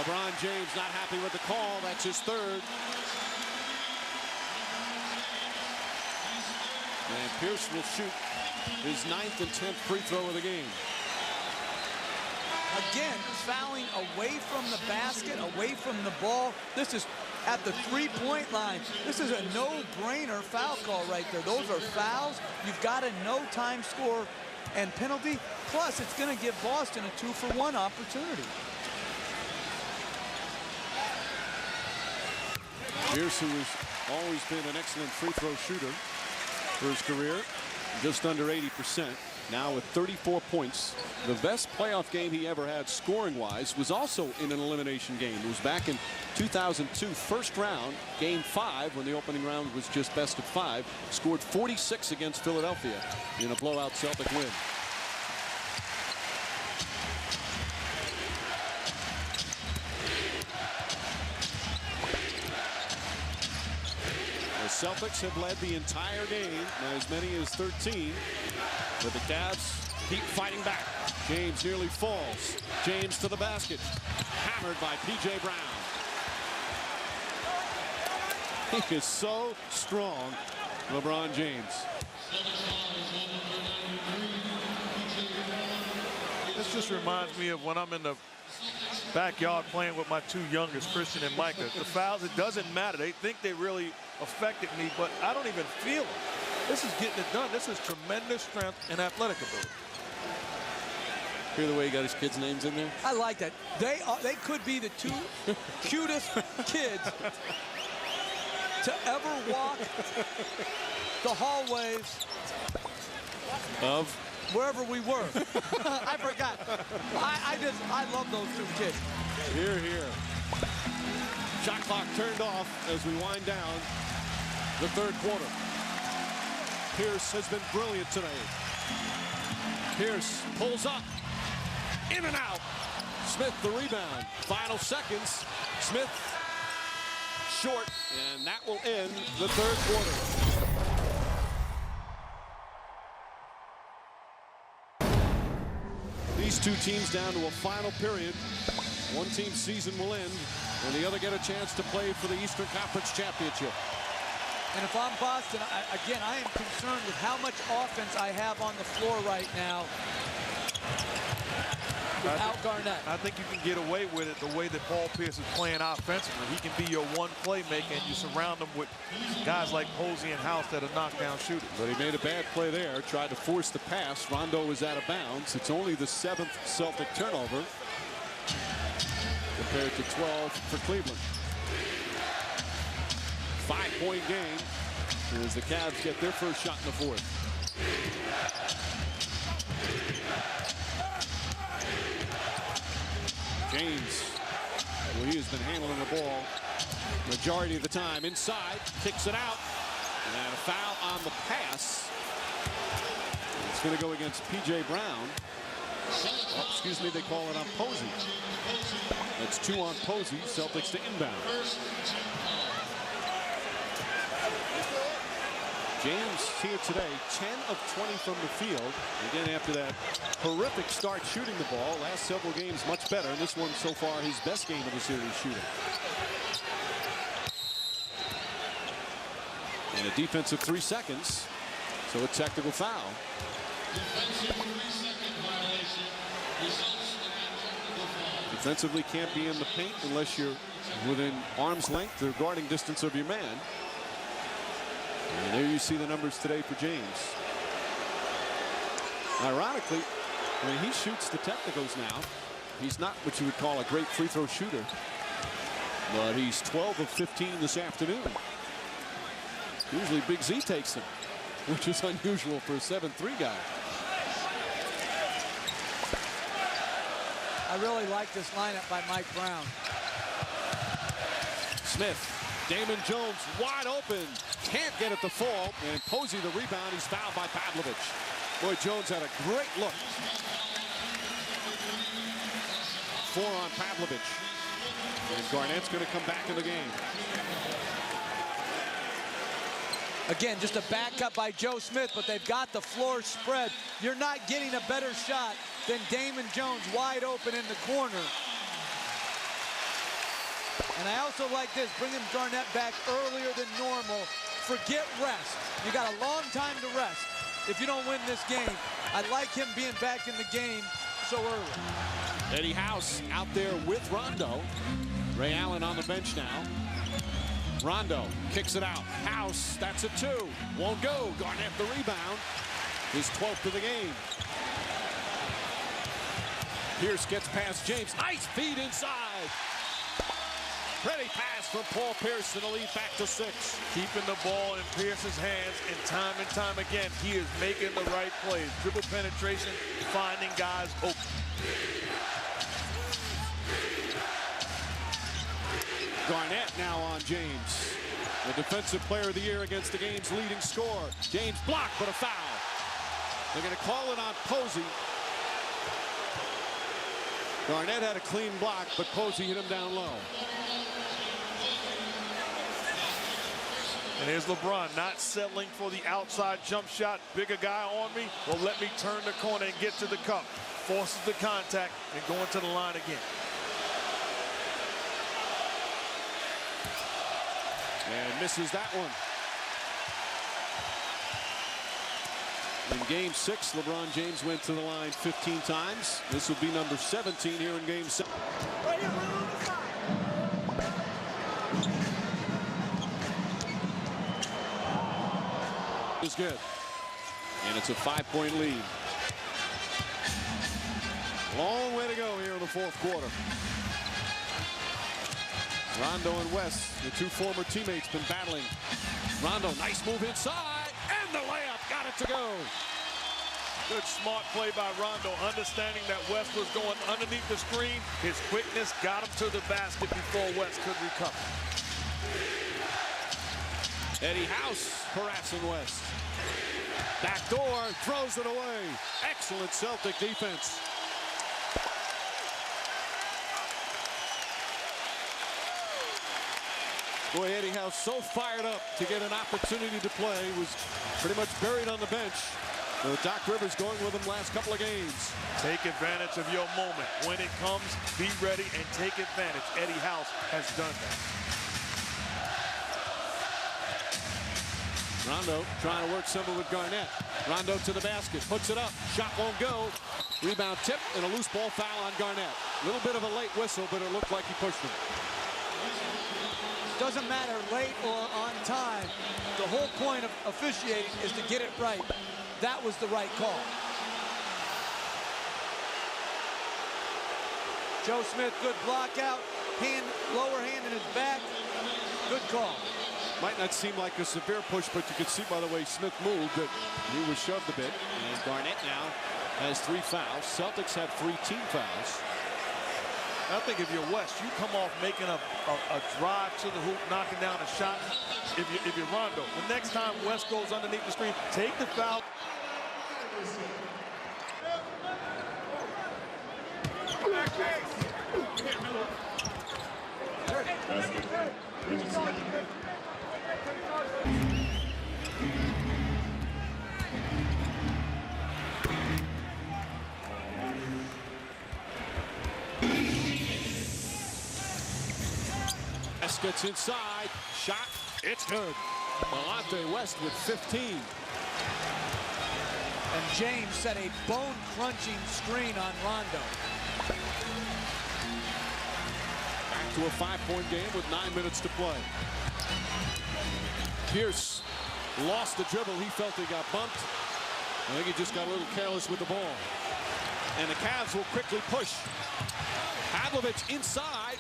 LeBron James not happy with the call. That's his third. And Pierce will shoot his 9th and 10th free throw of the game. Again, fouling away from the basket, away from the ball. This is at the three-point line. This is a no-brainer foul call right there. Those are fouls. You've got a no-time score and penalty. Plus, it's going to give Boston a 2-for-1 opportunity. Pierce, who has always been an excellent free throw shooter for his career, just under 80%. Now with 34 points. The best playoff game he ever had scoring-wise was also in an elimination game. It was back in 2002, first round, Game 5, when the opening round was just best of 5. Scored 46 against Philadelphia in a blowout Celtic win. The Celtics have led the entire game, now as many as 13. But the Cavs keep fighting back. James nearly falls. James to the basket. Hammered by P.J. Brown. He is so strong, LeBron James. This just reminds me of when I'm in the backyard playing with my two youngest, Christian and Micah. The fouls, it doesn't matter. They think they really affected me, but I don't even feel them. This is getting it done. This is tremendous strength and athletic ability. Hear the way he got his kids' names in there? I like that. They could be the two cutest kids to ever walk the hallways Of? wherever we were. I forgot. I love those two kids. Here, here. Shot clock turned off as we wind down the third quarter. Pierce has been brilliant today. Pierce pulls up. In and out. Smith the rebound. Final seconds. Smith short. And that will end the third quarter. These two teams down to a final period. One team's season will end, and the other get a chance to play for the Eastern Conference Championship. And if I'm Boston, again, I am concerned with how much offense I have on the floor right now without Garnett. I think you can get away with it the way that Paul Pierce is playing offensively. He can be your one playmaker, and you surround him with guys like Posey and House that are knockdown shooters. But he made a bad play there, tried to force the pass. Rondo was out of bounds. It's only the 7th Celtic turnover compared to 12 for Cleveland. 5-point game as the Cavs get their first shot in the fourth. James, well, he has been handling the ball majority of the time. Inside, kicks it out, and a foul on the pass. It's going to go against P.J. Brown. Oh, excuse me, they call it on Posey. That's 2 on Posey. Celtics to inbound. James here today, 10 of 20 from the field. Again, after that horrific start shooting the ball. Last several games much better. And this one so far his best game of the series shooting. And a defensive 3 seconds. So a technical foul. Defensively can't be in the paint unless you're within arm's length or guarding distance of your man. And there you see the numbers today for James. Ironically, when he shoots the technicals now, he's not what you would call a great free throw shooter. But he's 12 of 15 this afternoon. Usually Big Z takes them, which is unusual for a 7-3 guy. I really like this lineup by Mike Brown. Smith. Damon Jones wide open. Can't get it to fall. And Posey the rebound. He's fouled by Pavlovich. Boy, Jones had a great look. 4 on Pavlovich. And Garnett's going to come back in the game. Again, just a back cut by Joe Smith, but they've got the floor spread. You're not getting a better shot than Damon Jones wide open in the corner. And I also like this, bringing Garnett back earlier than normal. Forget rest. You got a long time to rest if you don't win this game. I like him being back in the game so early. Eddie House out there with Rondo. Ray Allen on the bench now. Rondo kicks it out. House, that's a 2. Won't go. Garnett the rebound. His 12th of the game. Pierce gets past James. Nice feed inside. Pretty pass from Paul Pierce to the lead back to 6. Keeping the ball in Pierce's hands, and time again, he is making the right plays. Dribble penetration, finding guys open. Garnett now on James. The defensive player of the year against the game's leading scorer. James blocked, but a foul. They're going to call it on Posey. Garnett had a clean block, but Posey hit him down low. And here's LeBron not settling for the outside jump shot. Bigger guy on me. Well, let me turn the corner and get to the cup. Forces the contact and going to the line again. And misses that one. In Game 6, LeBron James went to the line 15 times. This will be number 17 here in Game 7. Is good. And it's a 5-point lead. Long way to go here in the fourth quarter. Rondo and West, the two former teammates, been battling. Rondo, nice move inside, and the layup, got it to go. Good smart play by Rondo, understanding that West was going underneath the screen. His quickness got him to the basket before West could recover. Eddie House harassing West. Back door, throws it away. Excellent Celtic defense. Boy, Eddie House so fired up to get an opportunity to play. Was pretty much buried on the bench. Doc Rivers going with him last couple of games. Take advantage of your moment. When it comes, be ready and take advantage. Eddie House has done that. Rondo trying to work something with Garnett. Rondo to the basket, puts it up, shot won't go. Rebound tip and a loose ball foul on Garnett. A little bit of a late whistle, but it looked like he pushed him. Doesn't matter late or on time. The whole point of officiating is to get it right. That was the right call. Joe Smith, good block out. Lower hand in his back. Good call. Might not seem like a severe push, but you could see by the way Smith moved that he was shoved a bit. And Garnett now has 3 fouls. Celtics have 3 team fouls. I think if you're West, you come off making a drive to the hoop, knocking down a shot. If you're Rondo, the next time West goes underneath the screen, take the foul. Gets inside, shot, it's good. Delonte West with 15. And James set a bone-crunching screen on Rondo. Back to a 5-point game with 9 minutes to play. Pierce lost the dribble. He felt he got bumped. I think he just got a little careless with the ball. And the Cavs will quickly push. Pavlovich inside.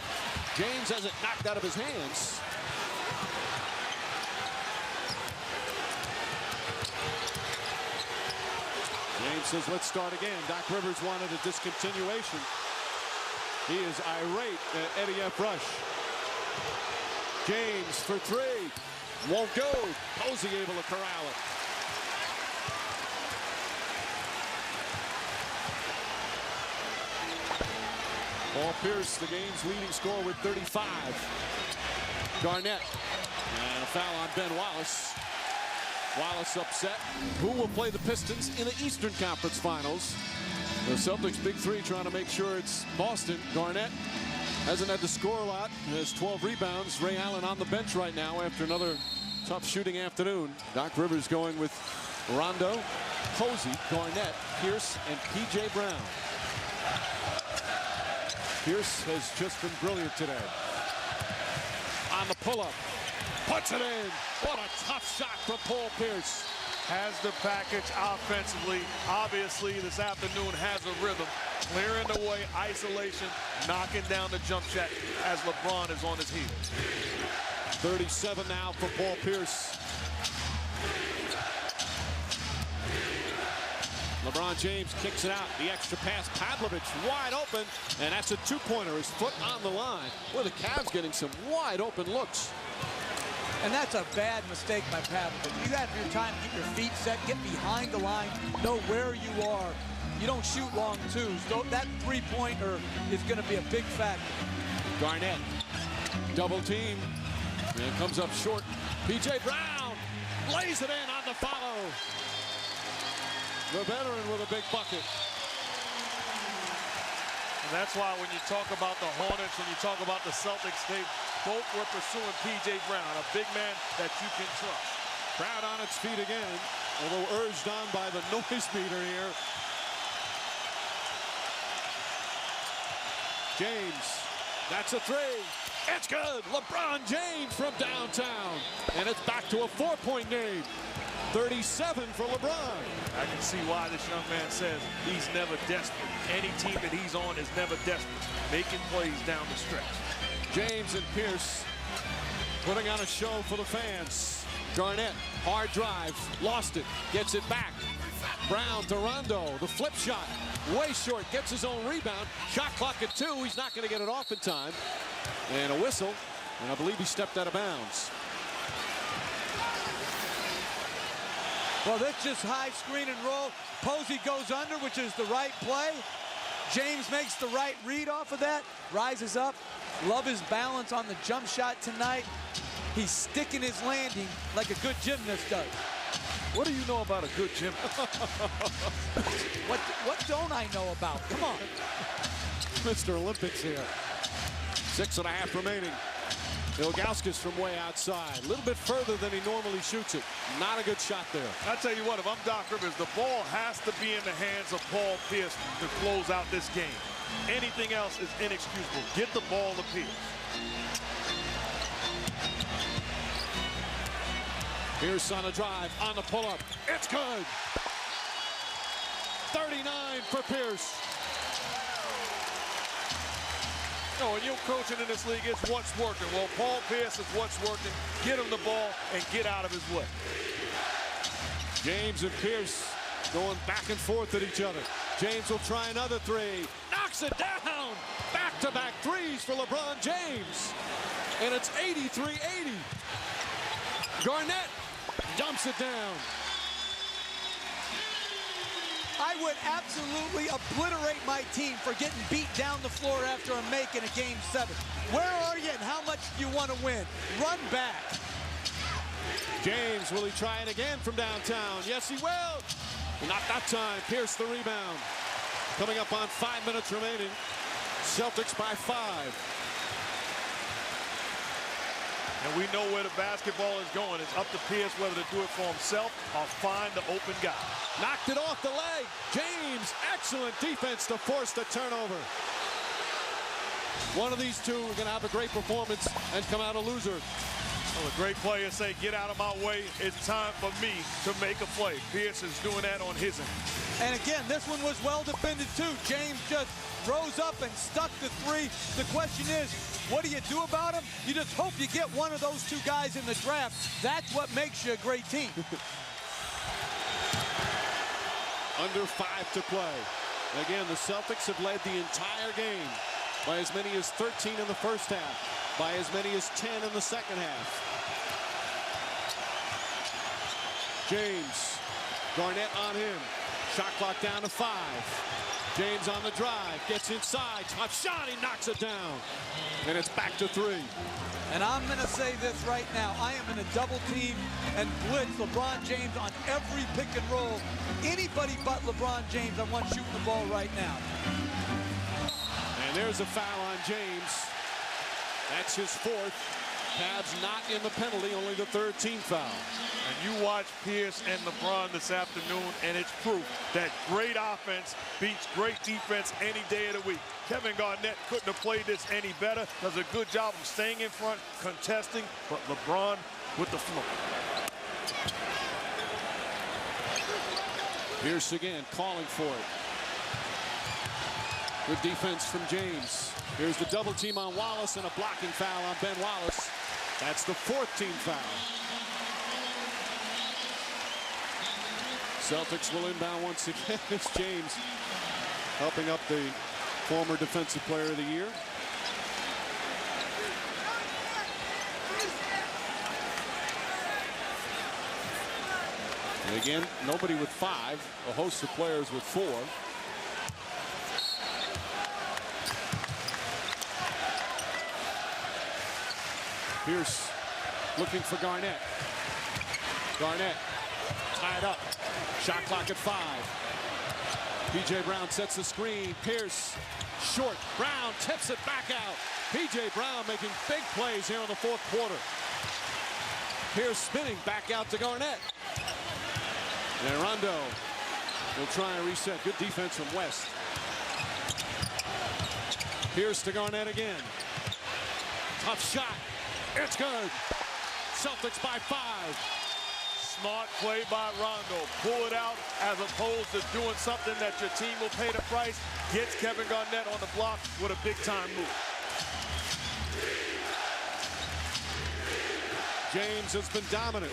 James has it knocked out of his hands. James says, let's start again. Doc Rivers wanted a discontinuation. He is irate at Eddie F. Rush. James for 3. Won't go. Posey able to corral it. Paul Pierce, the game's leading scorer with 35. Garnett. And a foul on Ben Wallace. Wallace upset. Who will play the Pistons in the Eastern Conference Finals? The Celtics' big 3 trying to make sure it's Boston. Garnett hasn't had to score a lot. Has 12 rebounds. Ray Allen on the bench right now after another tough shooting afternoon. Doc Rivers going with Rondo, Posey, Garnett, Pierce, and P.J. Brown. Pierce has just been brilliant today. On the pull-up. Puts it in. What a tough shot from Paul Pierce. Has the package offensively. Obviously, this afternoon has a rhythm. Clearing the way, isolation, knocking down the jump shot as LeBron is on his heels. 37 now for Paul Pierce. LeBron James kicks it out. The extra pass. Pavlovich wide open. And that's a 2-pointer. His foot on the line. Well, the Cavs getting some wide open looks. And that's a bad mistake by Pavlovich. You got your time to get your feet set, get behind the line, know where you are. You don't shoot long twos. That 3-pointer is going to be a big factor. Garnett. Double team. And comes up short. P.J. Brown lays it in on the follow. The veteran with a big bucket. And that's why when you talk about the Hornets, when you talk about the Celtics, they both were pursuing P.J. Brown, a big man that you can trust. Crowd on its feet again. although urged on by the noise meter here. James, that's a three. It's good. LeBron James from downtown. And it's back to a 4-point game. 37 for LeBron. I can see why this young man says he's never desperate. Any team that he's on is never desperate, making plays down the stretch. James and Pierce putting on a show for the fans. Garnett, hard drive, lost it, gets it back. Brown to Rondo, the flip shot, way short, gets his own rebound. Shot clock at 2, he's not going to get it off in time. And a whistle, and I believe he stepped out of bounds. Well, that's just high screen and roll. Posey goes under, which is the right play. James makes the right read off of that, rises up. Love his balance on the jump shot tonight. He's sticking his landing like a good gymnast does. What do you know about a good gymnast? What don't I know about? Come on. Mr. Olympics here. 6.5 remaining. Ilgauskas from way outside. A little bit further than he normally shoots it. Not a good shot there. I tell you what, if I'm Doc Rivers, the ball has to be in the hands of Paul Pierce to close out this game. Anything else is inexcusable. Get the ball to Pierce. Pierce on a drive, on the pull-up. It's good. 39 for Pierce. No, when you're coaching in this league, it's what's working. Well, Paul Pierce is what's working. Get him the ball and get out of his way. James and Pierce going back and forth at each other. James will try another three. Knocks it down. Back-to-back threes for LeBron James. And it's 83-80. Garnett dumps it down. I would absolutely obliterate my team for getting beat down the floor after a make in a game 7. Where are you and how much do you want to win? Run back. James, will he try it again from downtown? Yes, he will. Not that time. Pierce the rebound. Coming up on 5 minutes remaining. Celtics by 5. And we know where the basketball is going. It's up to Pierce whether to do it for himself or find the open guy. Knocked it off the leg. James, excellent defense to force the turnover. One of these two are going to have a great performance and come out a loser. Well, a great player say, get out of my way. It's time for me to make a play. Pierce is doing that on his end. And again, this one was well defended too. James just rose up and stuck the three. The question is, what do you do about him? You just hope you get one of those two guys in the draft. That's what makes you a great team. Under 5 to play. Again, the Celtics have led the entire game by as many as 13 in the first half, by as many as 10 in the second half. James, Garnett on him. Shot clock down to 5. James on the drive, gets inside, top shot, he knocks it down. And it's back to 3. And I'm going to say this right now. I am in a double team and blitz LeBron James on every pick and roll. Anybody but LeBron James, I want shooting the ball right now. And there's a foul on James. That's his 4th. Cavs not in the penalty, only the 3rd team foul. And you watch Pierce and LeBron this afternoon, and it's proof that great offense beats great defense any day of the week. Kevin Garnett couldn't have played this any better. Does a good job of staying in front, contesting, but LeBron with the floor. Pierce again, calling for it. Good defense from James. Here's the double team on Wallace and a blocking foul on Ben Wallace. That's the 4th team foul. Celtics will inbound once again. It's James helping up the former Defensive Player of the Year. And again, nobody with 5, a host of players with 4. Pierce looking for Garnett. Garnett tied up. Shot clock at 5. P.J. Brown sets the screen. Pierce short. Brown tips it back out. P.J. Brown making big plays here in the 4th quarter. Pierce spinning back out to Garnett. And Rondo will try and reset. Good defense from West. Pierce to Garnett again. Tough shot. It's good. Celtics by 5. Smart play by Rondo. Pull it out as opposed to doing something that your team will pay the price. Gets Kevin Garnett on the block with a big-time move. James has been dominant.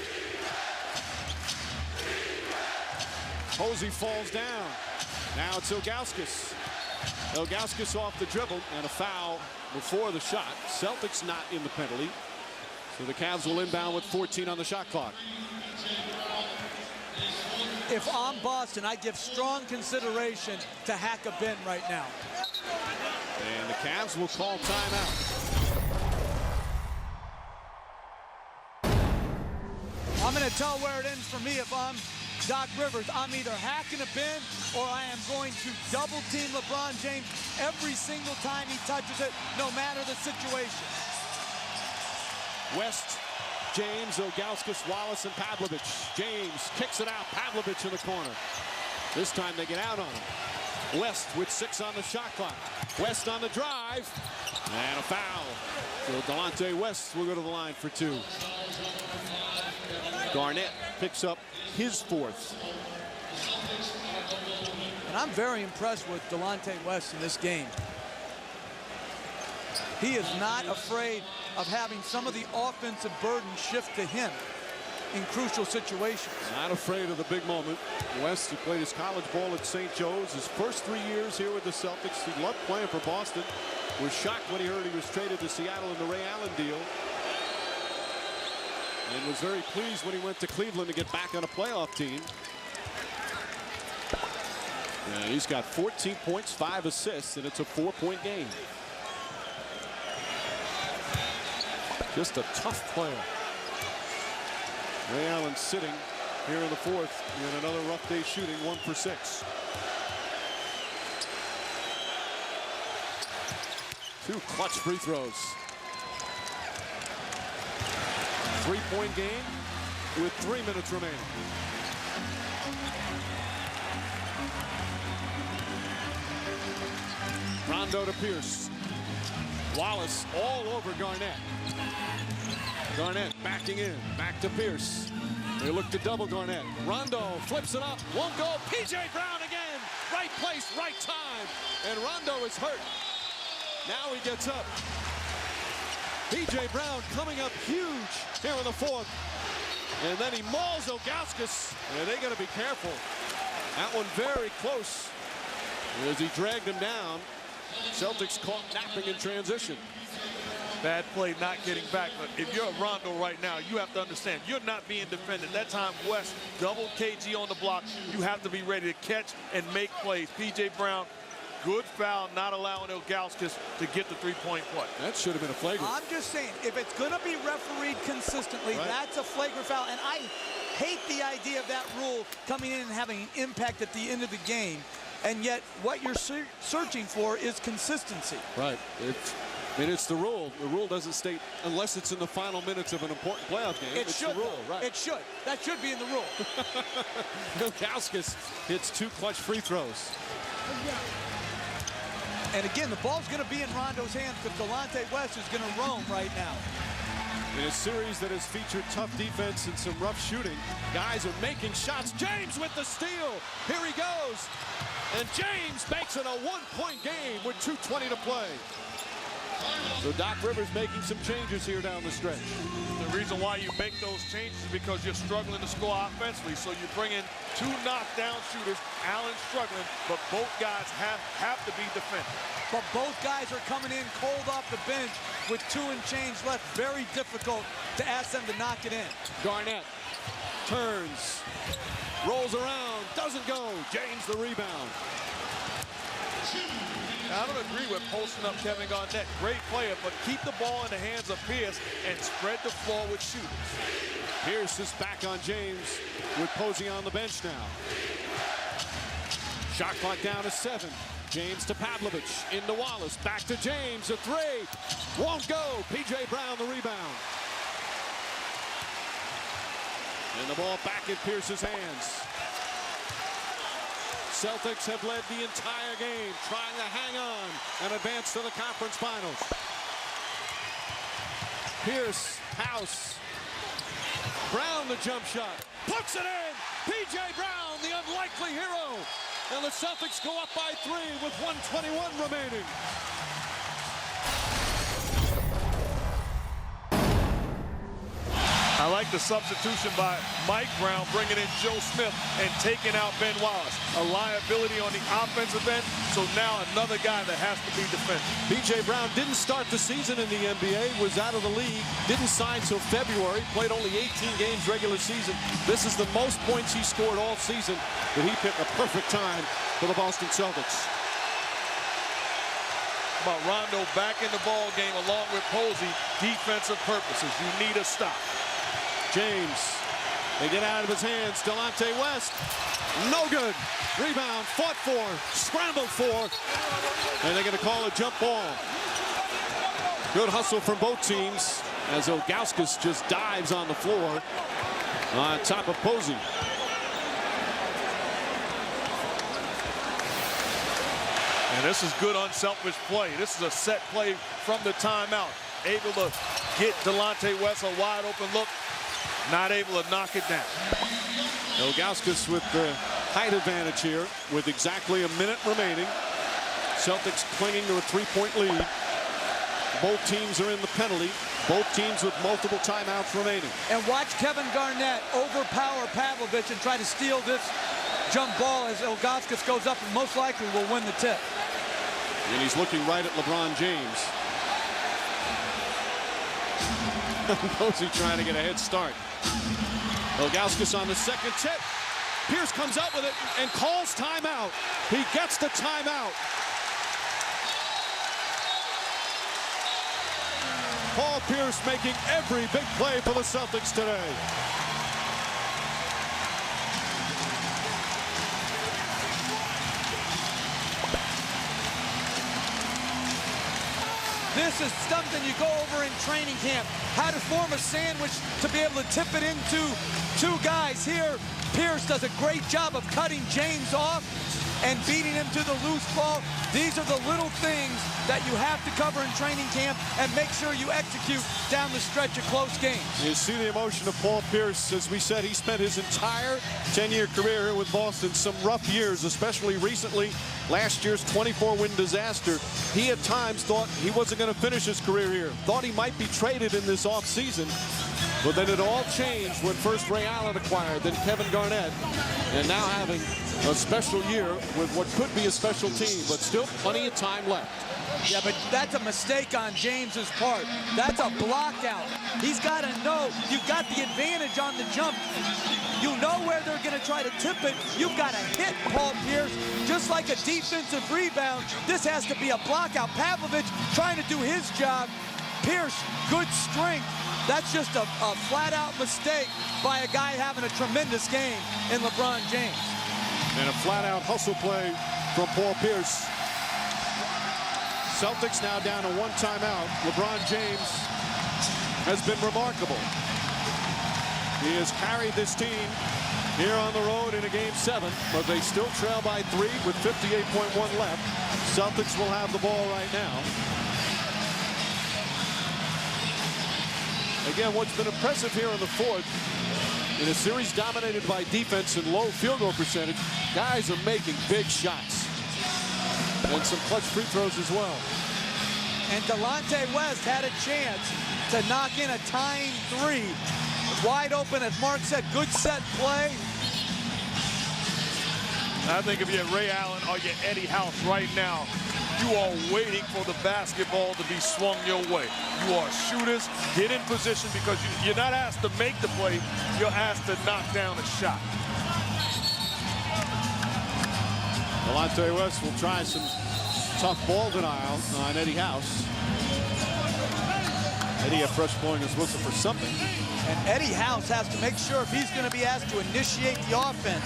Posey falls down. Now it's Ilgauskas. Ilgauskas off the dribble and a foul before the shot. Celtics not in the penalty. So the Cavs will inbound with 14 on the shot clock. If I'm Boston, I give strong consideration to hack a bin right now. And the Cavs will call timeout. I'm going to tell where it ends for me if I'm Doc Rivers. I'm either hacking a bin or I am going to double team LeBron James every single time he touches it, no matter the situation. West, James, Ilgauskas, Wallace, and Pavlovich. James kicks it out. Pavlovich in the corner. This time they get out on him. West with 6 on the shot clock. West on the drive. And a foul. So Delonte West will go to the line for 2. Garnett picks up his 4th. And I'm very impressed with Delonte West in this game. He is not afraid of having some of the offensive burden shift to him in crucial situations. Not afraid of the big moment. West, who played his college ball at St. Joe's, his first 3 years here with the Celtics. He loved playing for Boston. Was shocked when he heard he was traded to Seattle in the Ray Allen deal. And was very pleased when he went to Cleveland to get back on a playoff team. And he's got 14 points, 5 assists, and it's a 4-point game. Just a tough player. Ray Allen sitting here in the 4th in another rough day shooting, 1 for 6. 2 clutch free throws. 3-point game with 3 minutes remaining. Rondo to Pierce. Wallace all over Garnett. Garnett backing in, back to Pierce. They look to double Garnett. Rondo flips it up, won't go. P.J. Brown again, right place, right time. And Rondo is hurt. Now he gets up. P.J. Brown coming up huge here in the 4th. And then he mauls Ilgauskas, and they got to be careful. That one very close as he dragged him down. Celtics caught napping in transition. Bad play not getting back, but if you're Rondo right now, you have to understand you're not being defended. That time West double KG on the block. You have to be ready to catch and make plays. P.J. Brown, good foul, not allowing Ilgauskas to get the 3-point play. That should have been a flagrant. I'm just saying, if it's going to be refereed consistently, right, that's a flagrant foul. And I hate the idea of that rule coming in and having an impact at the end of the game. And yet, what you're searching for is consistency. Right. It's the rule. The rule doesn't state unless it's in the final minutes of an important playoff game. It should. The rule, right? It should. That should be in the rule. Ilgauskas hits 2 clutch free throws. And again, the ball's going to be in Rondo's hands because Delonte West is going to roam right now. In a series that has featured tough defense and some rough shooting, guys are making shots. James with the steal. Here he goes. And James makes it a 1-point game with 2:20 to play. So Doc Rivers making some changes here down the stretch. The reason why you make those changes is because you're struggling to score offensively. So you bring in 2 knockdown shooters. Allen's struggling, but both guys have to be defended. But both guys are coming in cold off the bench with 2 and change left. Very difficult to ask them to knock it in. Garnett turns, rolls around, doesn't go. James the rebound. I don't agree with posting up Kevin Garnett. Great player, but keep the ball in the hands of Pierce and spread the floor with shooters. Pierce is back on James with Posey on the bench now. Shot clock down to 7. James to Pavlovich, into Wallace, back to James, a 3. Won't go. P.J. Brown the rebound. And the ball back in Pierce's hands. Celtics have led the entire game, trying to hang on and advance to the conference finals. Pierce, House. Brown, the jump shot. Puts it in. P.J. Brown, the unlikely hero. And the Celtics go up by 3 with 1:21 remaining. I like the substitution by Mike Brown, bringing in Joe Smith and taking out Ben Wallace. A liability on the offensive end, so now another guy that has to be defended. P.J. Brown didn't start the season in the NBA, was out of the league, didn't sign till February, played only 18 games regular season. This is the most points he scored all season, but he picked a perfect time for the Boston Celtics. About Rondo back in the ball game along with Posey, defensive purposes. You need a stop. James, they get out of his hands. Delonte West, no good. Rebound, fought for, scrambled for, and they're going to call a jump ball. Good hustle from both teams as Ilgauskas just dives on the floor on top of Posey. And this is good unselfish play. This is a set play from the timeout. Able to get Delonte West a wide open look. Not able to knock it down. Ilgauskas with the height advantage here with exactly a minute remaining. Celtics clinging to a 3-point lead. Both teams are in the penalty. Both teams with multiple timeouts remaining. And watch Kevin Garnett overpower Pavlovich and try to steal this jump ball as Ilgauskas goes up and most likely will win the tip. And he's looking right at LeBron James. Posey trying to get a head start. Ilgauskas on the second tip. Pierce comes up with it and calls timeout. He gets the timeout. Paul Pierce making every big play for the Celtics today. This is something you go over in training camp. How to form a sandwich to be able to tip it into two guys. Here, Pierce does a great job of cutting James off and beating him to the loose ball. These are the little things that you have to cover in training camp and make sure you execute down the stretch of close games. You see the emotion of Paul Pierce. As we said, he spent his entire 10-year career here with Boston. Some rough years, especially recently. Last year's 24-win disaster. He at times thought he wasn't going to finish his career here. Thought he might be traded in this offseason. But then it all changed when first Ray Allen acquired, then Kevin Garnett. And now having a special year with what could be a special team, but still plenty of time left. Yeah, but that's a mistake on James's part. That's a block out. He's got to know you've got the advantage on the jump. You know where they're going to try to tip it. You've got to hit Paul Pierce. Just like a defensive rebound, this has to be a block out. Pavlovich trying to do his job. Pierce, good strength. That's just a flat-out mistake by a guy having a tremendous game in LeBron James. And a flat-out hustle play from Paul Pierce. Celtics now down to one timeout. LeBron James has been remarkable. He has carried this team here on the road in a game 7, but they still trail by 3 with 58.1 left. Celtics will have the ball right now. Again, what's been impressive here in the fourth, in a series dominated by defense and low field goal percentage, guys are making big shots. And some clutch free throws as well. And Delonte West had a chance to knock in a tying 3. Wide open, as Mark said, good set play. I think if you're Ray Allen or you're Eddie House right now, you are waiting for the basketball to be swung your way. You are shooters, get in position because you're not asked to make the play, you're asked to knock down a shot. Delonte West will try some tough ball denial on Eddie House. Eddie at fresh blowing his whistle for something. And Eddie House has to make sure if he's going to be asked to initiate the offense,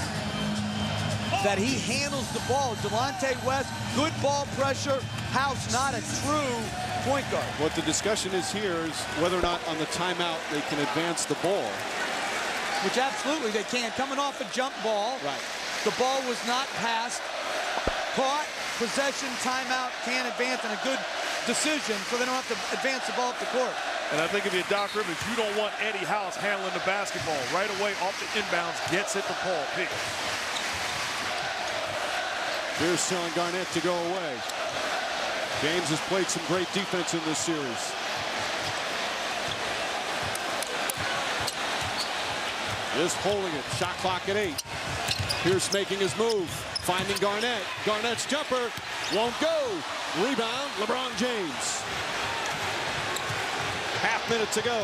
that he handles the ball. Delonte West, good ball pressure. House not a true point guard. What the discussion is here is whether or not on the timeout they can advance the ball. Which absolutely they can. Coming off a jump ball. Right. The ball was not passed. Caught, possession, timeout, can't advance, and a good decision so they don't have to advance the ball up the court. And I think if you're Doc Rivers, you don't want Eddie House handling the basketball. Right away off the inbounds, gets it to Paul Pierce. Pierce telling Garnett to go away. James has played some great defense in this series. Is holding it. Shot clock at 8. Pierce making his move. Finding Garnett. Garnett's jumper won't go. Rebound, LeBron James. Half minute to go.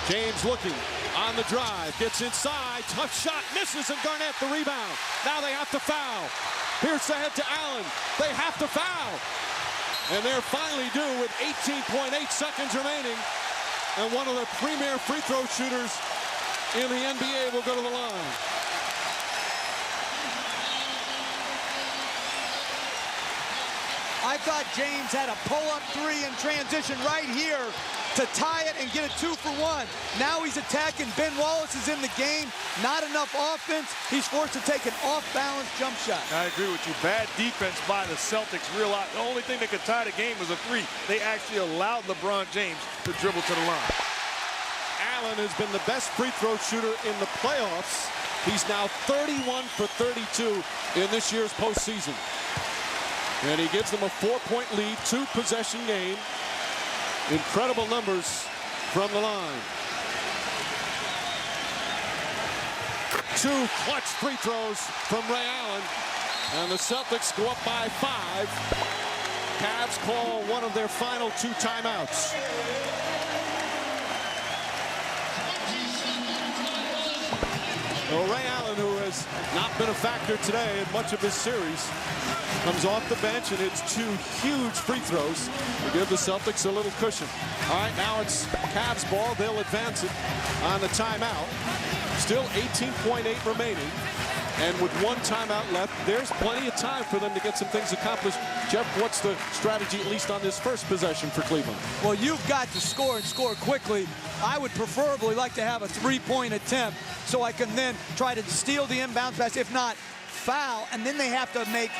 James looking on the drive. Gets inside. Tough shot. Misses, and Garnett the rebound. Now they have to foul. Pierce ahead to Allen. They have to foul. And they're finally due with 18.8 seconds remaining. And one of the premier free throw shooters in the NBA will go to the line. I thought James had a pull-up three in transition right here to tie it and get a 2 for 1. Now he's attacking. Ben Wallace is in the game. Not enough offense. He's forced to take an off-balance jump shot. I agree with you. Bad defense by the Celtics. Realized the only thing that could tie the game was a 3. They actually allowed LeBron James to dribble to the line. Allen has been the best free throw shooter in the playoffs. He's now 31 for 32 in this year's postseason. And he gives them a 4-point lead, 2-possession game. Incredible numbers from the line. 2 clutch free throws from Ray Allen. And the Celtics go up by 5. Cavs call one of their final 2 timeouts. Well, Ray Allen, who has not been a factor today in much of this series, comes off the bench and hits 2 huge free throws to give the Celtics a little cushion. All right, now it's Cavs ball. They'll advance it on the timeout. Still 18.8 remaining. And with 1 timeout left, there's plenty of time for them to get some things accomplished. Jeff, what's the strategy, at least on this first possession for Cleveland? Well, you've got to score and score quickly. I would preferably like to have a 3-point attempt so I can then try to steal the inbounds pass, if not foul, and then they have to make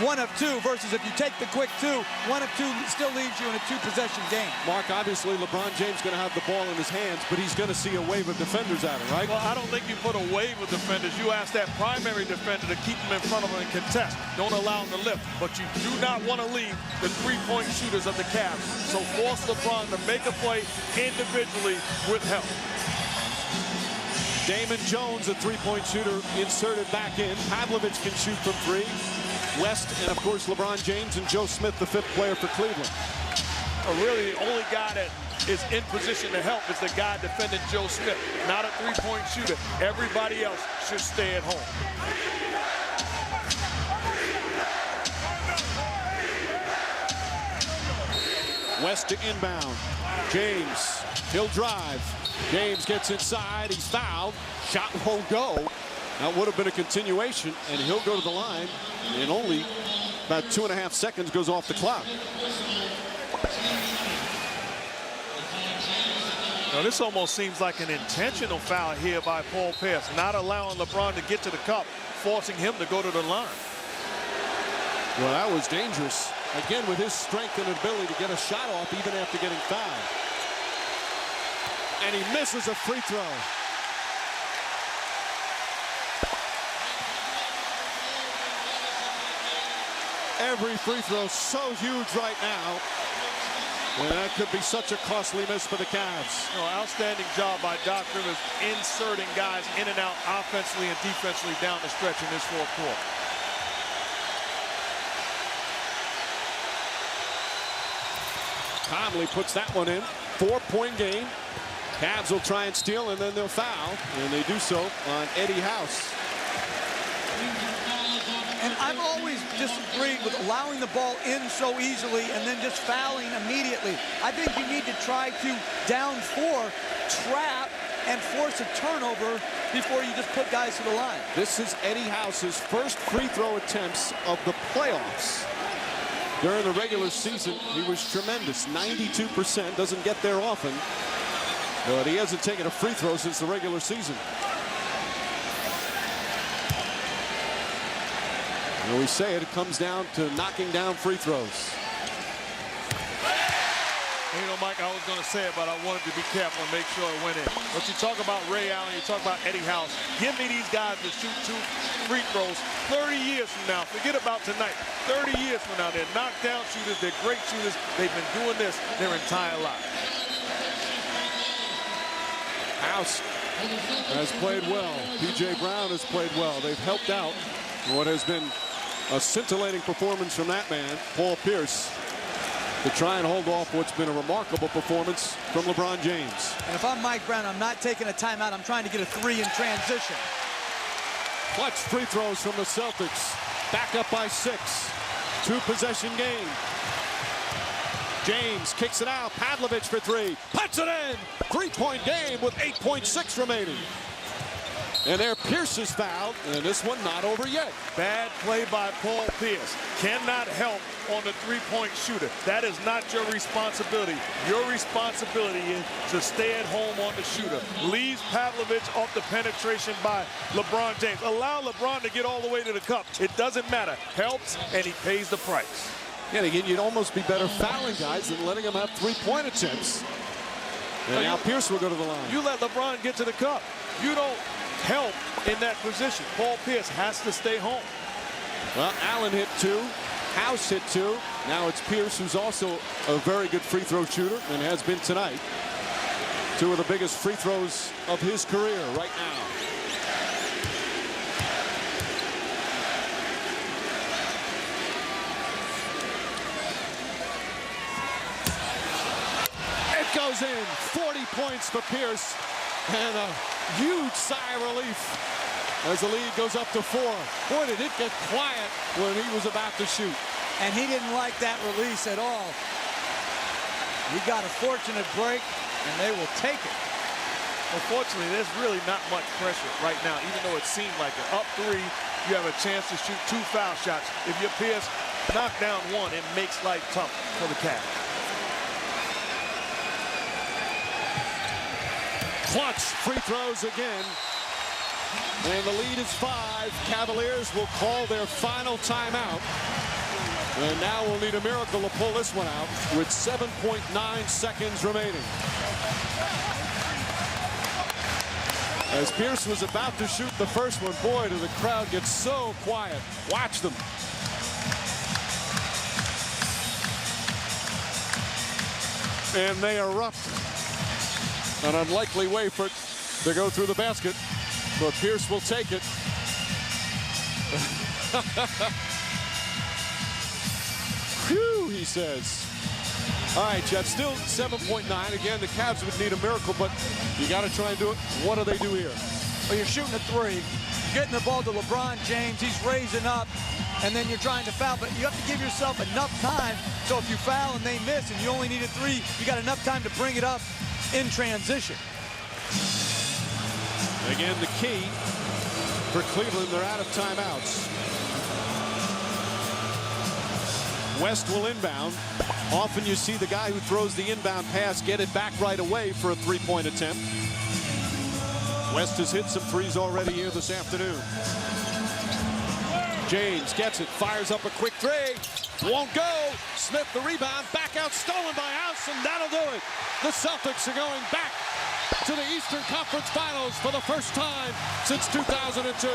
1 of 2 versus if you take the quick 2, 1 of 2 still leaves you in a 2-possession game. Mark, obviously LeBron James going to have the ball in his hands, but he's going to see a wave of defenders at him, right? Well, I don't think you put a wave of defenders. You ask that primary defender to keep him in front of him and contest. Don't allow him to lift. But you do not want to leave the 3-point shooters of the Cavs. So force LeBron to make a play individually with help. Damon Jones, a 3-point shooter, inserted back in. Pavlovich can shoot from 3. West and, of course, LeBron James and Joe Smith, the 5th player for Cleveland. Really, the only guy that is in position to help is the guy defending Joe Smith, not a 3-point shooter. Everybody else should stay at home. West to inbound. James, he'll drive. James gets inside. He's fouled. Shot won't go. That would have been a continuation, and he'll go to the line. And only about 2.5 seconds goes off the clock. Now, this almost seems like an intentional foul here by Paul Pierce, not allowing LeBron to get to the cup, forcing him to go to the line. Well, that was dangerous. Again, with his strength and ability to get a shot off even after getting fouled. And he misses a free throw. Every free throw so huge right now. And that could be such a costly miss for the Cavs. Outstanding job by Doc Rivers inserting guys in and out offensively and defensively down the stretch in this 4th quarter. Conley puts that one in. 4-point game. Cavs will try and steal, and then they'll foul. And they do so on Eddie House. And I've always disagreed with allowing the ball in so easily and then just fouling immediately. I think you need to try to, down 4, trap and force a turnover before you just put guys to the line. This is Eddie House's first free throw attempts of the playoffs. During the regular season, he was tremendous. 92%, doesn't get there often. But he hasn't taken a free throw since the regular season. And we say it comes down to knocking down free throws. You know, Mike, I was going to say it, but I wanted to be careful and make sure it went in. But you talk about Ray Allen, you talk about Eddie House. Give me these guys to shoot 2 free throws 30 years from now. Forget about tonight. 30 years from now, they're knockdown shooters. They're great shooters. They've been doing this their entire lives. House has played well. P.J. Brown has played well. They've helped out what has been a scintillating performance from that man, Paul Pierce, to try and hold off what's been a remarkable performance from LeBron James. And if I'm Mike Brown, I'm not taking a timeout. I'm trying to get a 3 in transition. Clutch free throws from the Celtics. Back up by 6. 2-possession game. James kicks it out. Pavlovich for 3. Puts it in. 3-point game with 8.6 remaining. And there Pierce is fouled, and this one not over yet. Bad play by Paul Pierce. Cannot help on the 3-point shooter. That is not your responsibility. Your responsibility is to stay at home on the shooter. Leaves Pavlovich off the penetration by LeBron James. Allow LeBron to get all the way to the cup. It doesn't matter. Helps, and he pays the price. And again, you'd almost be better fouling guys than letting them have 3-point attempts. And now Pierce will go to the line. You let LeBron get to the cup. You don't help in that position. Paul Pierce has to stay home. Well, Allen hit 2. House hit 2. Now it's Pierce, who's also a very good free throw shooter and has been tonight. 2 of the biggest free throws of his career right now. It goes in. 40 points for Pierce. And a huge sigh of relief as the lead goes up to 4. Boy, did it get quiet when he was about to shoot. And he didn't like that release at all. He got a fortunate break, and they will take it. Unfortunately, there's really not much pressure right now, even though it seemed like it. Up 3, you have a chance to shoot 2 foul shots. If you're Pierce, knock down 1, it makes life tough for the Cavs. Clutch free throws again. And the lead is 5. Cavaliers will call their final timeout. And now we'll need a miracle to pull this one out with 7.9 seconds remaining. As Pierce was about to shoot the first one, boy, did the crowd get so quiet. Watch them. And they erupt. An unlikely way for it to go through the basket, but Pierce will take it. Phew, he says. All right, Jeff, still 7.9. Again, the Cavs would need a miracle, but you got to try and do it. What do they do here? Well, you're shooting a 3, getting the ball to LeBron James. He's raising up, and then you're trying to foul, but you have to give yourself enough time. So if you foul and they miss and you only need a 3, you got enough time to bring it up in transition. Again, the key for Cleveland, they're out of timeouts. West will inbound. Often you see the guy who throws the inbound pass get it back right away for a 3-point attempt. West has hit some threes already here this afternoon. James gets it, fires up a quick 3. Won't go. Smith the rebound, back out, stolen by House, and that'll do it. The Celtics are going back to the Eastern Conference Finals for the first time since 2002.